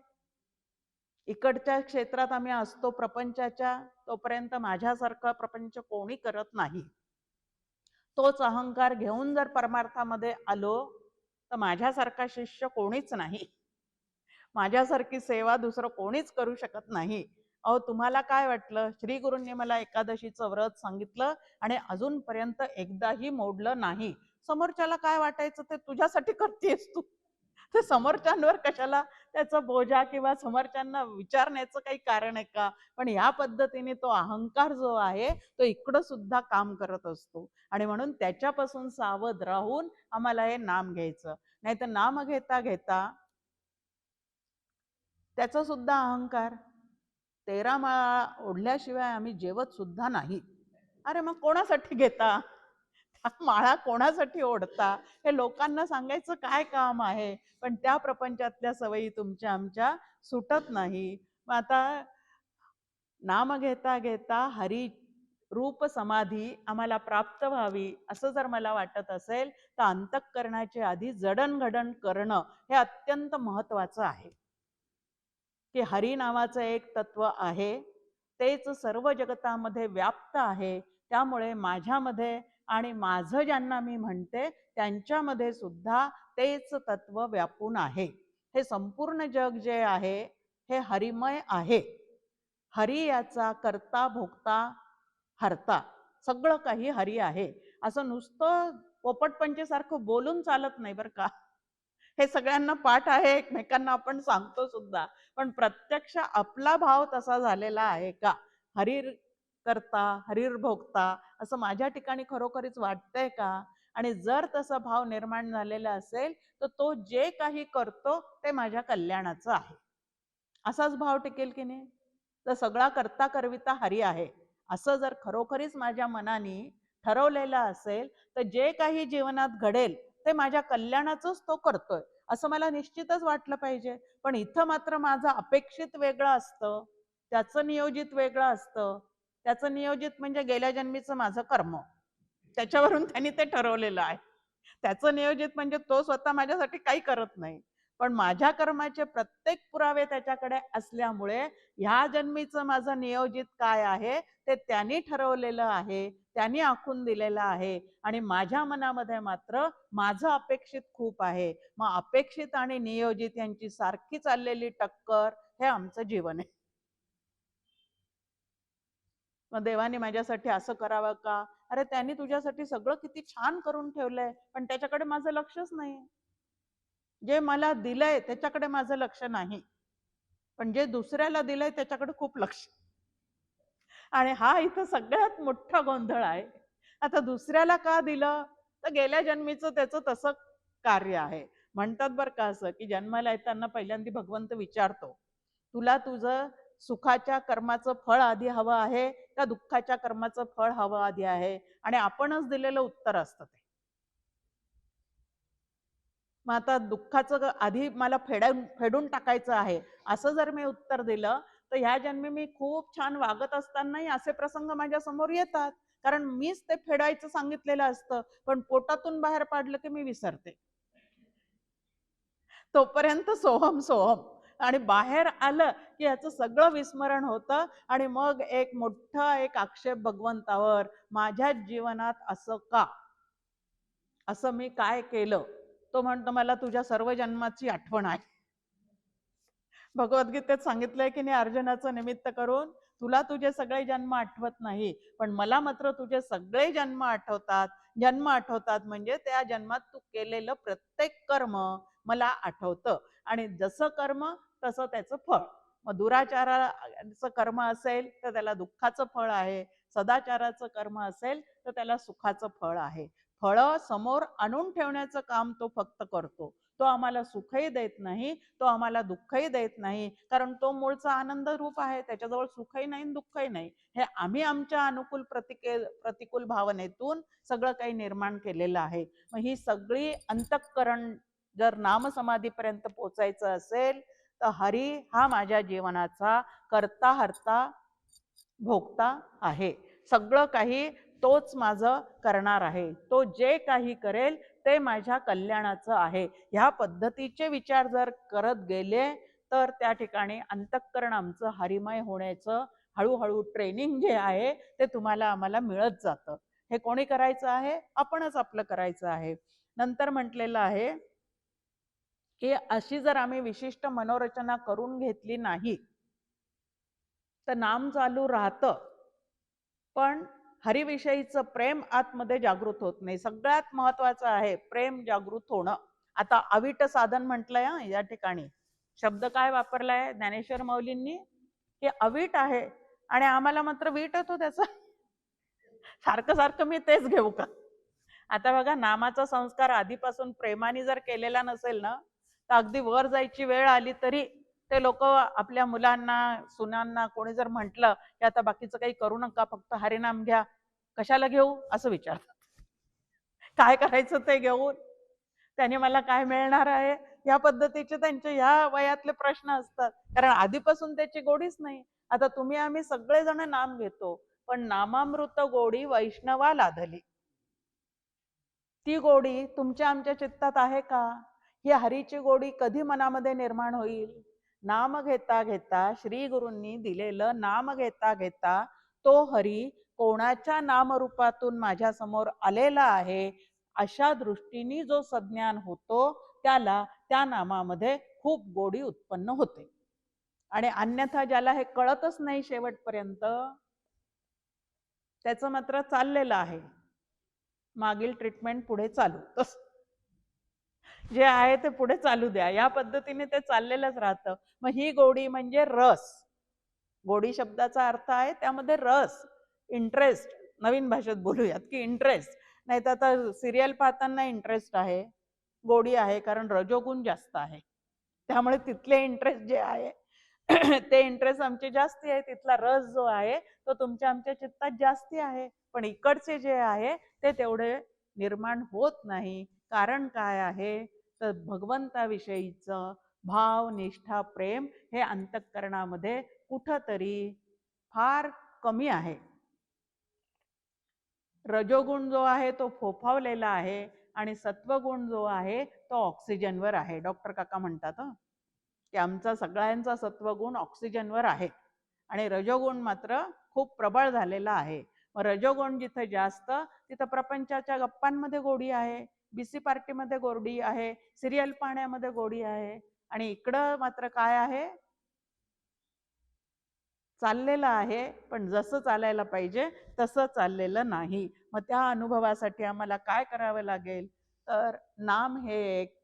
इकडच्या क्षेत्रात आम्ही असतो प्रपंचाच्या, तोपर्यंत माझ्यासारखा प्रपंच कोणी करत नाही. तोच अहंकार घेऊन जर परमार्थामध्ये आलो तर माझ्यासारखा शिष्य कोणीच नाही, माझ्यासारखी सेवा दुसरं कोणीच करू शकत नाही. अहो तुम्हाला काय वाटलं? श्री गुरूंनी मला एकादशीचं व्रत सांगितलं आणि अजूनपर्यंत एकदाही मोडलं नाही. समोरच्याला काय वाटायचं ते तुझ्यासाठी करतेस तू, ते समोरच्यांवर कशाला त्याचा बोजा किंवा समोरच्यांना विचारण्याचं काही कारण आहे का? पण या पद्धतीने तो अहंकार जो आहे तो इकडं सुद्धा काम करत असतो, आणि म्हणून त्याच्यापासून सावध राहून आम्हाला हे नाम घ्यायचं. नाही तर नाम घेता घेता त्याचा सुद्धा अहंकार, 13 माळा ओढल्याशिवाय आम्ही जेवत सुद्धा नाही. अरे मग कोणासाठी घेता? माळा कोणासाठी ओढता? हे लोकांना सांगायचं काय काम आहे? पण त्या प्रपंचातल्या सवयी तुमच्या आमच्या सुटत नाही. मग आता नाम घेता घेता हरी रूप समाधी आम्हाला प्राप्त व्हावी असं जर मला वाटत असेल तर अंतःकरणाच्या आधी जडणघडण करणं हे अत्यंत महत्वाचं आहे. की हरी नावाचं एक तत्व आहे, तेच सर्व जगतामध्ये व्याप्त आहे. त्यामुळे माझ्यामध्ये आणि माझं ज्यांना मी म्हणते त्यांच्यामध्ये सुद्धा तेच तत्व व्यापून आहे. हे संपूर्ण जग जे आहे हे हरिमय आहे. हरी याचा करता भोगता हरता सगळं काही हरी आहे. असं नुसतं पोपटपंचीसारखं बोलून चालत नाही बरं का. हे सगळ्यांना पाठ आहे, एकमेकांना आपण सांगतो सुद्धा, पण प्रत्यक्ष आपला भाव तसा झालेला आहे का? हरीर करता हरीर भोगता असं माझ्या ठिकाणी खरोखरीच वाटतंय का? आणि जर तसा भाव निर्माण झालेला असेल तर तो जे काही करतो ते माझ्या कल्याणाचं आहे असाच भाव टिकेल की नाही? तर सगळा करता करविता हरी आहे असं जर खरोखरीच माझ्या मनाने ठरवलेलं असेल तर जे काही जीवनात घडेल ते माझ्या कल्याणाचंच तो करतोय असं मला निश्चितच वाटलं पाहिजे. पण इथं मात्र माझं अपेक्षित वेगळं असतं, त्याचं नियोजित वेगळं असतं. त्याचं नियोजित म्हणजे गेल्या जन्मीचं माझं कर्म, त्याच्यावरून त्यांनी ते ठरवलेलं आहे. त्याचं नियोजित म्हणजे तो स्वतः माझ्यासाठी काही करत नाही, पण माझ्या कर्माचे प्रत्येक पुरावे त्याच्याकडे असल्यामुळे ह्या जन्मीचं माझं नियोजित काय आहे ते त्यांनी ठरवलेलं आहे, त्यांनी आखून दिलेलं आहे. आणि माझ्या मनामध्ये मात्र माझं अपेक्षित खूप आहे. मग अपेक्षित आणि नियोजित यांची सारखी चाललेली टक्कर हे आमचं जीवन आहे. मग देवाने माझ्यासाठी असं करावं का? अरे त्यांनी तुझ्यासाठी सगळं किती छान करून ठेवलंय, पण त्याच्याकडे माझं लक्षच नाही. जे मला दिलंय त्याच्याकडे माझं लक्ष नाही, पण जे दुसऱ्याला दिलंय त्याच्याकडे खूप लक्ष. आणि हा इथं सगळ्यात मोठा गोंधळ आहे. आता दुसऱ्याला का दिलं तर गेल्या जन्मीचं त्याचं तसं कार्य आहे. म्हणतात बरं का असं की जन्माला येताना पहिल्यांदा भगवंत विचारतो, तुला तुझं सुखाच्या कर्माचं फळ आधी हवं आहे का दुःखाच्या कर्माचं फळ हवं आधी आहे? आणि आपणच दिलेलं उत्तर असतं ते. मग आता दुःखाचं आधी मला फेडून टाकायचं आहे असं जर मी उत्तर दिलं तर ह्या जन्मी मी खूप छान वागत असतानाही असे प्रसंग माझ्या समोर येतात, कारण मीच ते फेडायचं सांगितलेलं असतं, पण पोटातून बाहेर पाडलं की मी विसरते. तोपर्यंत सोहम सोहम, आणि बाहेर आलं की याचं सगळं विस्मरण होतं. आणि मग एक मोठा एक आक्षेप भगवंतावर, माझ्या जीवनात असं का, असं मी काय केलं? तो म्हणतो मला तुझ्या सर्व जन्माची आठवण आहे. भगवद्गीतेत सांगितलंय की नाही अर्जुनाचं निमित्त करून, तुला तुझे सगळे जन्म आठवत नाही पण मला मात्र तुझे सगळे जन्म आठवतात. जन्म आठवतात म्हणजे त्या जन्मात तू केलेलं प्रत्येक कर्म मला आठवतं, आणि जसं कर्म तसं त्याचं फळ. मग दुराचाराचं कर्म असेल तर त्याला दुःखाचं फळ आहे, सदाचाराचं कर्म असेल तर त्याला सुखाचं फळ आहे. फळं समोर आणून ठेवण्याचं काम तो फक्त करतो. तो आम्हाला सुखही देत नाही, तो आम्हाला दुःखही देत नाही, कारण तो मूळचा आनंद रूप आहे, त्याच्याजवळ सुखही नाही दुःखही नाही. हे आम्ही आमच्या अनुकूल प्रतिकूल भावनेतून सगळं काही निर्माण केलेलं आहे. मग ही सगळी अंतःकरण जर नामसमाधीपर्यंत पोचायचं असेल तर हरी हा माझ्या जीवनाचा करता हरता भोगता आहे. सगळं काही तोच माझं करणार आहे, तो जे काही करेल ते माझ्या कल्याणाचं आहे. ह्या पद्धतीचे विचार जर करत गेले तर त्या ठिकाणी अंतःकरण आमचं हरिमय होण्याचं हळूहळू ट्रेनिंग जे आहे ते तुम्हाला आम्हाला मिळत जातं. हे कोणी करायचं आहे? आपणच आपलं करायचं आहे. नंतर म्हटलेलं आहे की अशी जर आम्ही विशिष्ट मनोरचना करून घेतली नाही तर नाम चालू राहतं, पण हरिविषयीचं प्रेम आतमध्ये जागृत होत नाही. सगळ्यात महत्वाचं आहे प्रेम जागृत होणं. आता अविट साधन म्हटलंय या ठिकाणी, शब्द काय वापरलाय ज्ञानेश्वर माऊलींनी, की अविट आहे, आणि आम्हाला मात्र वीट होतो त्याचा. सारखं सारखं मी तेच घेऊ का? आता बघा, नामाचा संस्कार आधीपासून प्रेमाने जर केलेला नसेल ना तर अगदी वर जायची वेळ आली तरी ते लोक आपल्या मुलांना सुनांना कोणी जर म्हटलं की आता बाकीचं काही करू नका फक्त हरिनाम घ्या, कशाला घेऊ असं विचारतात. काय करायचं ते घेऊन, त्याने मला काय मिळणार आहे, या पद्धतीचे त्यांचे ह्या वयातले प्रश्न असतात, कारण आधीपासून त्याची गोडीच नाही. आता तुम्ही आम्ही सगळेजण नाम घेतो, पण नामामृत गोडी वैष्णवा लाधली. ती गोडी तुमच्या आमच्या चित्तात आहे का? ही हरीची गोडी कधी मनामध्ये निर्माण होईल? नाम घेता घेता, श्री गुरूंनी दिलेलं नाम घेता घेता तो हरी कोणाच्या नामरूपातून माझ्या समोर आलेला आहे, अशा दृष्टीने जो सज्ञान होतो त्याला त्या नामामध्ये खूप गोडी उत्पन्न होते. आणि अन्यथा ज्याला हे कळतच नाही शेवटपर्यंत, त्याचं मात्र चाललेलं आहे मागील ट्रीटमेंट पुढे चालू, तस जे आहे ते पुढे चालू द्या, या पद्धतीने ते चाललेलंच राहतं. मग ही गोडी म्हणजे रस. गोडी शब्दाचा अर्थ आहे त्यामध्ये रस, इंटरेस्ट. नवीन भाषेत बोलूयात की इंटरेस्ट. नाही तर आता सिरियल पाहताना इंटरेस्ट आहे, गोडी आहे, कारण रजोगुण जास्त आहे. त्यामुळे तिथले इंटरेस्ट जे आहे ते इंटरेस्ट आमचे जास्ती आहे, तिथला रस जो आहे तो तुमच्या आमच्या चित्तात जास्ती आहे. पण इकडचे जे आहे ते तेवढे निर्माण होत नाही. कारण काय आहे तर भगवंताविषयीचं भाव, निष्ठा, प्रेम हे अंतःकरणामध्ये कुठंतरी फार कमी आहे. रजोगुण जो आहे तो फोफावलेला आहे आणि सत्वगुण जो आहे तो ऑक्सिजनवर आहे. डॉक्टर काका म्हणतात की आमचा सगळ्यांचा सत्वगुण ऑक्सिजनवर आहे आणि रजोगुण मात्र खूप प्रबळ झालेला आहे. मग रजोगुण जिथे जास्त तिथं प्रपंचाच्या गप्पांमध्ये गोडी आहे, बीसी पार्टीमध्ये गोडी आहे, सिरियल पाहण्यामध्ये गोडी आहे. आणि इकडं मात्र काय आहे, चाललेलं आहे पण जसं चालायला पाहिजे तसं चाललेलं नाही. मग त्या अनुभवासाठी आम्हाला काय करावं लागेल तर नाम हे एक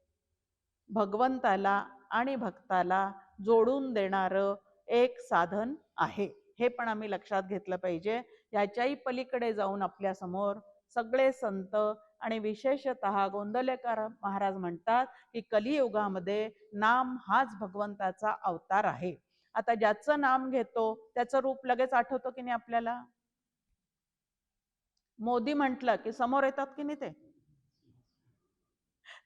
भगवंताला आणि भक्ताला जोडून देणारं एक साधन आहे, हे पण आम्ही लक्षात घेतलं पाहिजे. याच्याही पलीकडे जाऊन आपल्या समोर सगळे संत आणि विशेषतः गोंदवलेकर महाराज म्हणतात की कलियुगामध्ये नाम हाच भगवंताचा अवतार आहे. आता ज्याचं नाम घेतो त्याचं रूप लगेच आठवतं की नाही आपल्याला? मोदी म्हटलं की समोर येतात की नाही ते?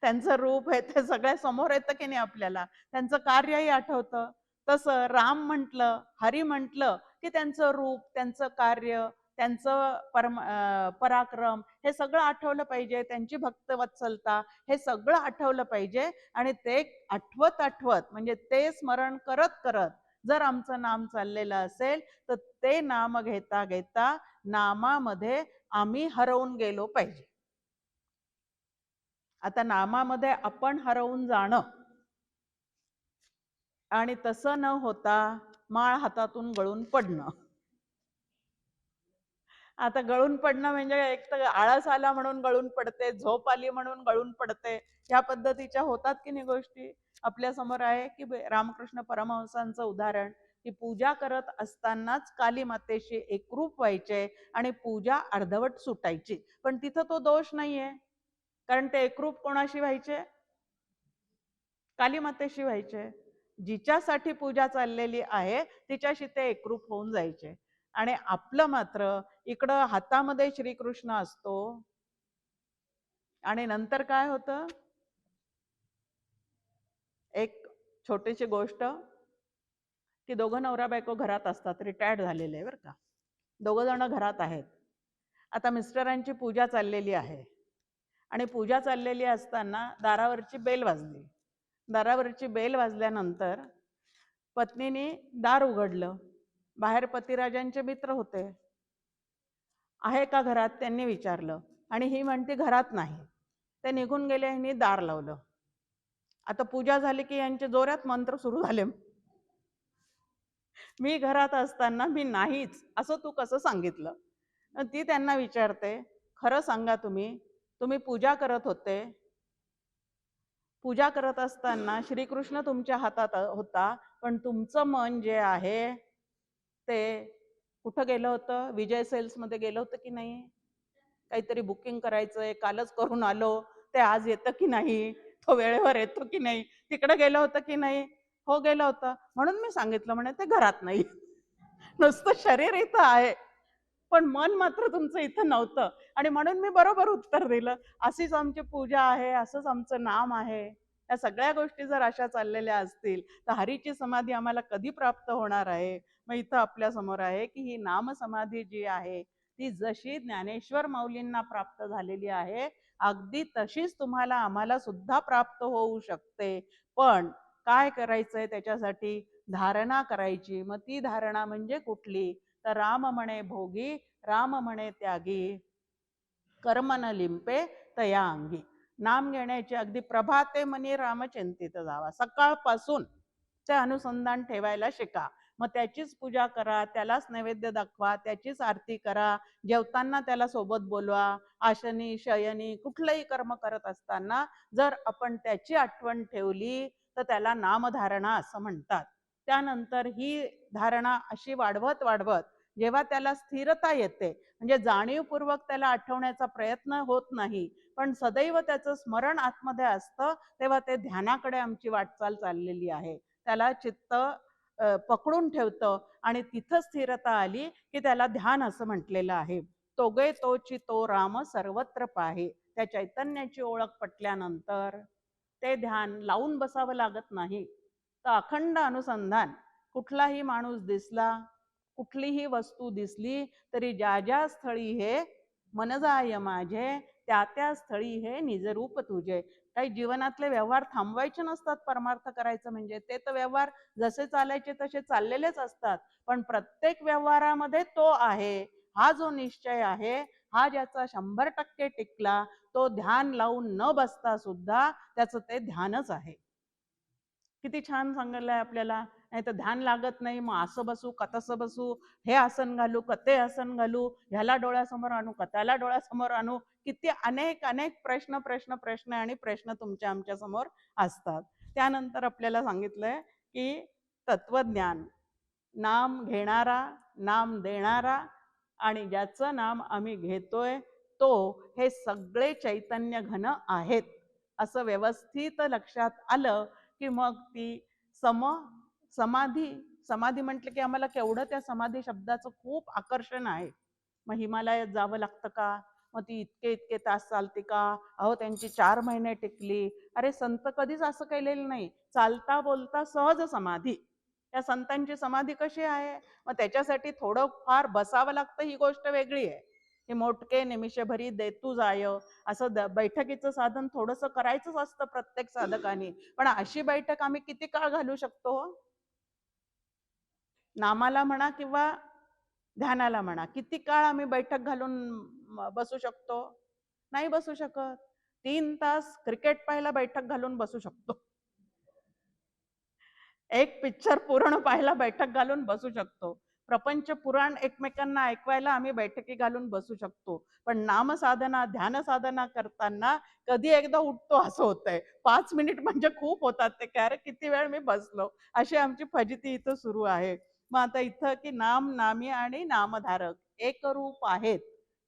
त्यांचं रूप आहे ते सगळ्या समोर येतं की नाही आपल्याला? त्यांचं कार्यही आठवतं. तसं राम म्हटलं, हरी म्हटलं की त्यांचं रूप, त्यांचं कार्य, त्यांचं पराक्रम हे सगळं आठवलं पाहिजे. त्यांची भक्तवत्सलता हे सगळं आठवलं पाहिजे. आणि ते आठवत आठवत म्हणजे ते स्मरण करत करत जर आमचं नाम चाललेलं असेल तर ते नाम घेता घेता नामामध्ये आम्ही हरवून गेलो पाहिजे. आता नामामध्ये आपण हरवून जाणं आणि तसं न होता माळ हातातून गळून पडणं. आता गळून पडणं म्हणजे एक तर आळस आला म्हणून गळून पडते, झोप आली म्हणून गळून पडते, ह्या पद्धतीच्या होतात की नाही गोष्टी. आपल्या समोर आहे की रामकृष्ण परमहंसांचं उदाहरण की पूजा करत असतानाच काली मातेशी एकरूप व्हायचे आणि पूजा अर्धवट सुटायची. पण तिथं तो दोष नाहीये, कारण ते एकरूप कोणाशी व्हायचे? काली मातेशी व्हायचे. जिच्यासाठी पूजा चाललेली आहे तिच्याशी ते एकरूप होऊन जायचे. आणि आपलं मात्र इकडं हातामध्ये श्रीकृष्ण असतो आणि नंतर काय होतं, एक छोटीशी गोष्ट की दोघं नवरा बायको घरात असतात, रिटायर्ड झालेले आहे बरं का, दोघं जण घरात आहेत. आता मिस्टरांची पूजा चाललेली आहे आणि पूजा चाललेली असताना दारावरची बेल वाजली. दारावरची बेल वाजल्यानंतर पत्नीने दार उघडलं. बाहेर पतिराजांचे मित्र होते. आहे का घरात त्यांनी विचारलं आणि ही म्हणते घरात नाही. ते निघून गेले आणि दार लावलं. आता पूजा झाली की यांचे जोरात मंत्र सुरू झाले. मी घरात असताना मी नाहीच असं तू कसं सांगितलं? ती त्यांना विचारते, खरं सांगा तुम्ही, तुम्ही पूजा करत होते, पूजा करत असताना श्रीकृष्ण तुमच्या हातात होता, पण तुमचं मन जे आहे ते कुठं गेलं होतं? विजय सेल्स मध्ये गेलं होतं की नाही? काहीतरी बुकिंग करायचंय, कालच करून आलो, ते आज येतं की नाही? तो वेळेवर येतो की नाही? तिकडे गेलं होतं की नाही? हो गेलं होतं. म्हणून मी सांगितलं म्हणे ते घरात नाही. नुसतं शरीर इथं आहे पण मन मात्र तुमचं इथं नव्हतं. आणि म्हणून मी बरोबर उत्तर दिलं. अशीच आमची पूजा आहे, असंच आमचं नाम आहे. या सगळ्या गोष्टी जर अशा चाललेल्या असतील तर हरीची समाधी आम्हाला कधी प्राप्त होणार आहे? मग इथं आपल्या समोर आहे की ही नामसमाधी जी आहे ती जशी ज्ञानेश्वर माऊलींना प्राप्त झालेली आहे अगदी तशीच तुम्हाला आम्हाला सुद्धा प्राप्त होऊ शकते. पण काय करायचंय त्याच्यासाठी? धारणा करायची. मग ती धारणा म्हणजे कुठली? तर राम म्हणे भोगी, राम म्हणे त्यागी, कर्म न लिंपे तया अंगी. नाम घेण्याची अगदी प्रभाते मनी रामचिंतित जावा. सकाळपासून ते अनुसंधान ठेवायला शिका. मग त्याचीच पूजा करा, त्यालाच नैवेद्य दाखवा, त्याचीच आरती करा, जेवताना त्याला सोबत बोलवा, आशनी शयनी कुठलंही कर्म करत असताना जर आपण त्याची आठवण ठेवली तर त्याला नामधारणा असं म्हणतात. त्यानंतर ही धारणा अशी वाढवत वाढवत जेव्हा त्याला स्थिरता येते, म्हणजे जाणीवपूर्वक त्याला आठवण्याचा प्रयत्न होत नाही पण सदैव त्याचं स्मरण आतमध्ये असतं, तेव्हा ते ध्यानाकडे आमची वाटचाल चाललेली आहे. त्याला चित्त पकडून ठेवतं आणि तिथं स्थिरता आली की त्याला ध्यान असं म्हटलेलं आहे. तोगे तोची तो राम सर्वत्र पाहे. त्या चैतन्याची ओळख पटल्यानंतर ते ध्यान लावून बसावं लागत नाही, तर अखंड अनुसंधान. कुठलाही माणूस दिसला, कुठलीही वस्तू दिसली तरी ज्या ज्या स्थळी हे मन जाय माझे, त्या त्या स्थळी हे निजरूप तुझे. काही जीवनातले व्यवहार थांबवायचे नसतात. परमार्थ करायचं म्हणजे ते तर व्यवहार जसे चालायचे तसे चाललेलेच असतात, पण प्रत्येक व्यवहारामध्ये तो आहे हा जो निश्चय आहे, हा ज्याचा 100% टिकला, तो ध्यान लावून न बसता सुद्धा त्याचं ते ध्यानच आहे. किती छान सांगितलंय आपल्याला. नाही तर ध्यान लागत नाही, मग असं बसू का तसं बसू, हे आसन घालू का ते आसन घालू, ह्याला डोळ्यासमोर आणू का त्याला डोळ्यासमोर आणू, किती अनेक अनेक प्रश्न प्रश्न प्रश्न आणि प्रश्न तुमच्या आमच्या समोर असतात. त्यानंतर आपल्याला सांगितलंय की तत्वज्ञान, नाम घेणारा, नाम देणारा आणि ज्याचं नाम आम्ही घेतोय तो हे सगळे चैतन्य घन आहेत असं व्यवस्थित लक्षात आलं की मग ती समाधी. समाधी म्हटलं की आम्हाला केवढं त्या समाधी शब्दाचं खूप आकर्षण आहे. मग हिमालयात जावं लागतं का? मग ती इतके इतके तास चालते का? अहो त्यांची 4 महिने टिकली. अरे संत कधीच असं केलेलं नाही. चालता बोलता सहज समाधी. त्या संतांची समाधी कशी आहे? मग त्याच्यासाठी थोडं फार बसावं लागतं ही गोष्ट वेगळी आहे. हे मोठके निमिषभरी देतू जाय असं बैठकीचं साधन थोडंसं करायचंच असतं प्रत्येक साधकाने. पण अशी बैठक आम्ही किती काळ घालू शकतो? नामाला म्हणा किंवा ध्यानाला म्हणा, किती काळ आम्ही बैठक घालून बसू शकतो? नाही बसू शकत. 3 तास क्रिकेट पाहायला बैठक घालून बसू शकतो. एक पिक्चर पूर्ण पाहायला बैठक घालून बसू शकतो. प्रपंच पुराण एकमेकांना ऐकवायला आम्ही बैठकी घालून बसू शकतो. पण नामसाधना, ध्यान साधना करताना कधी एकदा उठतो असं होतंय. 5 मिनिट म्हणजे खूप होतात ते, काय रे किती वेळ मी बसलो, अशी आमची फजिती इथं सुरू आहे. मग आता इथं की नाम, नामी आणि नामधारक एक रूप आहेत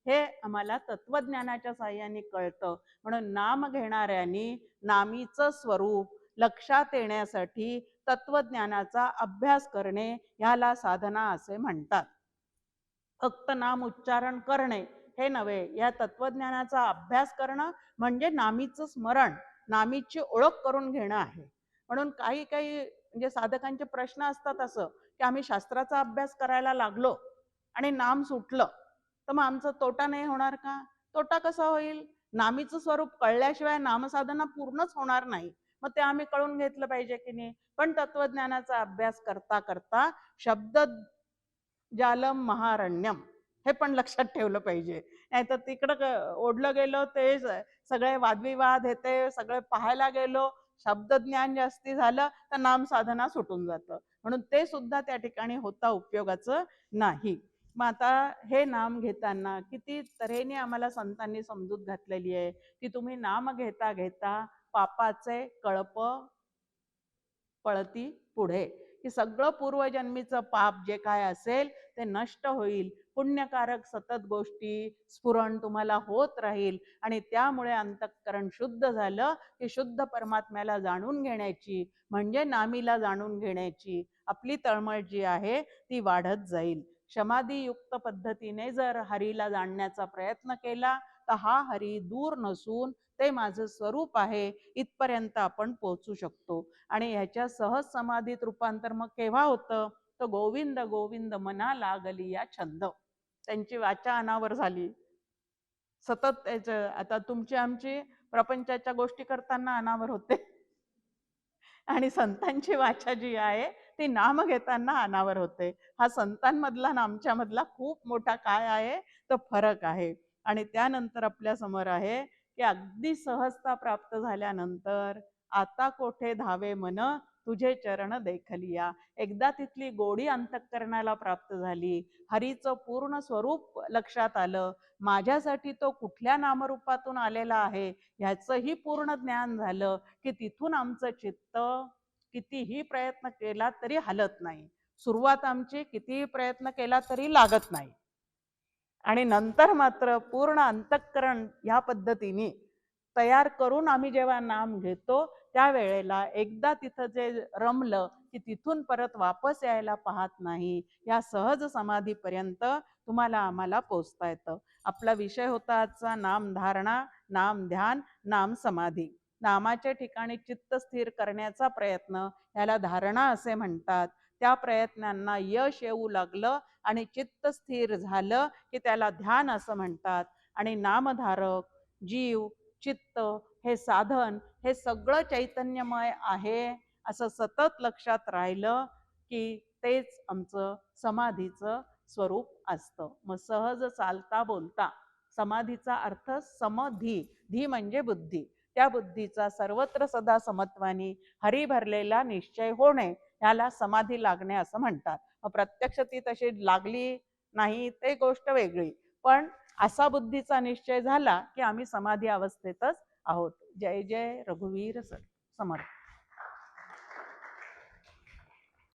हे आम्हाला तत्वज्ञानाच्या साहाय्याने कळतं. म्हणून नाम घेणाऱ्यांनी नामीचं स्वरूप लक्षात येण्यासाठी तत्वज्ञानाचा अभ्यास करणे ह्याला साधना असे म्हणतात. फक्त नाम उच्चारण करणे हे नव्हे, या तत्वज्ञानाचा अभ्यास करणं म्हणजे नामीचं स्मरण, नामीची ओळख करून घेणं आहे. म्हणून काही काही म्हणजे साधकांचे प्रश्न असतात असं की आम्ही शास्त्राचा अभ्यास करायला लागलो आणि नाम सुटलं तर मग आमचा तोटा नाही होणार का? तोटा कसा होईल? नामीचं स्वरूप कळल्याशिवाय नामसाधना पूर्णच होणार नाही. मग ते आम्ही कळून घेतलं पाहिजे की नाही. पण तत्वज्ञानाचा अभ्यास करता करता शब्द जालम महारण्यम हे पण लक्षात ठेवलं पाहिजे. नाही तर तिकडं ओढलं गेलो ते सगळे वादविवाद हे ते सगळे पाहायला गेलो, शब्दज्ञान जास्ती झालं तर नाम साधना सुटून जातं. म्हणून ते सुद्धा त्या ठिकाणी होता उपयोगाचं नाही. मग आता हे नाम घेताना किती तऱ्हेने आम्हाला संतांनी समजूत घातलेली आहे की तुम्ही नाम घेता घेता पापाचे कळप पळती पुढे, की सगळं पूर्वजन्मीचं पाप जे काय असेल ते नष्ट होईल. पुण्यकारक सतत गोष्टी स्फुरण तुम्हाला होत राहील आणि त्यामुळे अंतःकरण शुद्ध झालं की शुद्ध परमात्म्याला जाणून घेण्याची म्हणजे नामीला जाणून घेण्याची आपली तळमळ जी आहे ती वाढत जाईल. समाधीयुक्त पद्धतीने जर हरीला जाणण्याचा प्रयत्न केला तर हा हरी दूर नसून ते माझं स्वरूप आहे इथपर्यंत आपण पोहोचू शकतो. आणि ह्याच्या सहज समाधीत रूपांतर मग केव्हा होतं? तो गोविंद गोविंद मना लागली या छंद. त्यांची वाचा अनावर झाली. सतत त्याचं आता तुमची आमची प्रपंचाच्या गोष्टी करताना अनावर होते आणि संतांची वाचा जी आहे ती नाम घेताना अनावर होते. हा संतांमधला आणि आमच्यामधला खूप मोठा काय आहे तो फरक आहे. आणि त्यानंतर आपल्या समोर आहे की अगदी सहजता प्राप्त झाल्यानंतर आता कोठे धावे मन तुझे चरण देखलिया. एकदा तिथली गोडी अंतःकरणाला प्राप्त झाली, हरीचं पूर्ण स्वरूप लक्षात आलं, माझ्यासाठी तो कुठल्या नामरूपातून आलेला आहे ह्याचंही पूर्ण ज्ञान झालं की तिथून आमचं चित्त कितीही प्रयत्न केला तरी हलत नाही. सुरुवात आमची कितीही प्रयत्न केला तरी लागत नाही. आणि नंतर मात्र पूर्ण अंतःकरण ह्या पद्धतीने तयार करून आम्ही जेव्हा नाम घेतो त्यावेळेला एकदा तिथं जे रमलं की तिथून परत वापस यायला पाहत नाही. या सहज समाधीपर्यंत तुम्हाला आम्हाला पोचता येतं. आपला विषय होता आजचा नामधारणा, नाम ध्यान, नाम समाधी. नामाच्या ठिकाणी चित्त स्थिर करण्याचा प्रयत्न याला धारणा असे म्हणतात. त्या प्रयत्नांना यश येऊ लागलं आणि चित्त स्थिर झालं की त्याला ध्यान असं म्हणतात. आणि नामधारक, जीव, चित्त हे साधन हे सगळं चैतन्यमय आहे असं सतत लक्षात राहिलं की तेच आमचं समाधीचं स्वरूप असतं. मग सहज चालता बोलता समाधीचा अर्थ समधी, धी म्हणजे बुद्धी, त्या बुद्धीचा सर्वत्र सदा समत्वानी हरी भरलेला निश्चय होणे ह्याला समाधी लागणे असं म्हणतात. प्रत्यक्ष ती तशी लागली नाही ते गोष्ट वेगळी, पण असा बुद्धीचा निश्चय झाला की आम्ही समाधी अवस्थेतच आहोत. जय जय रघुवीर समर्थ.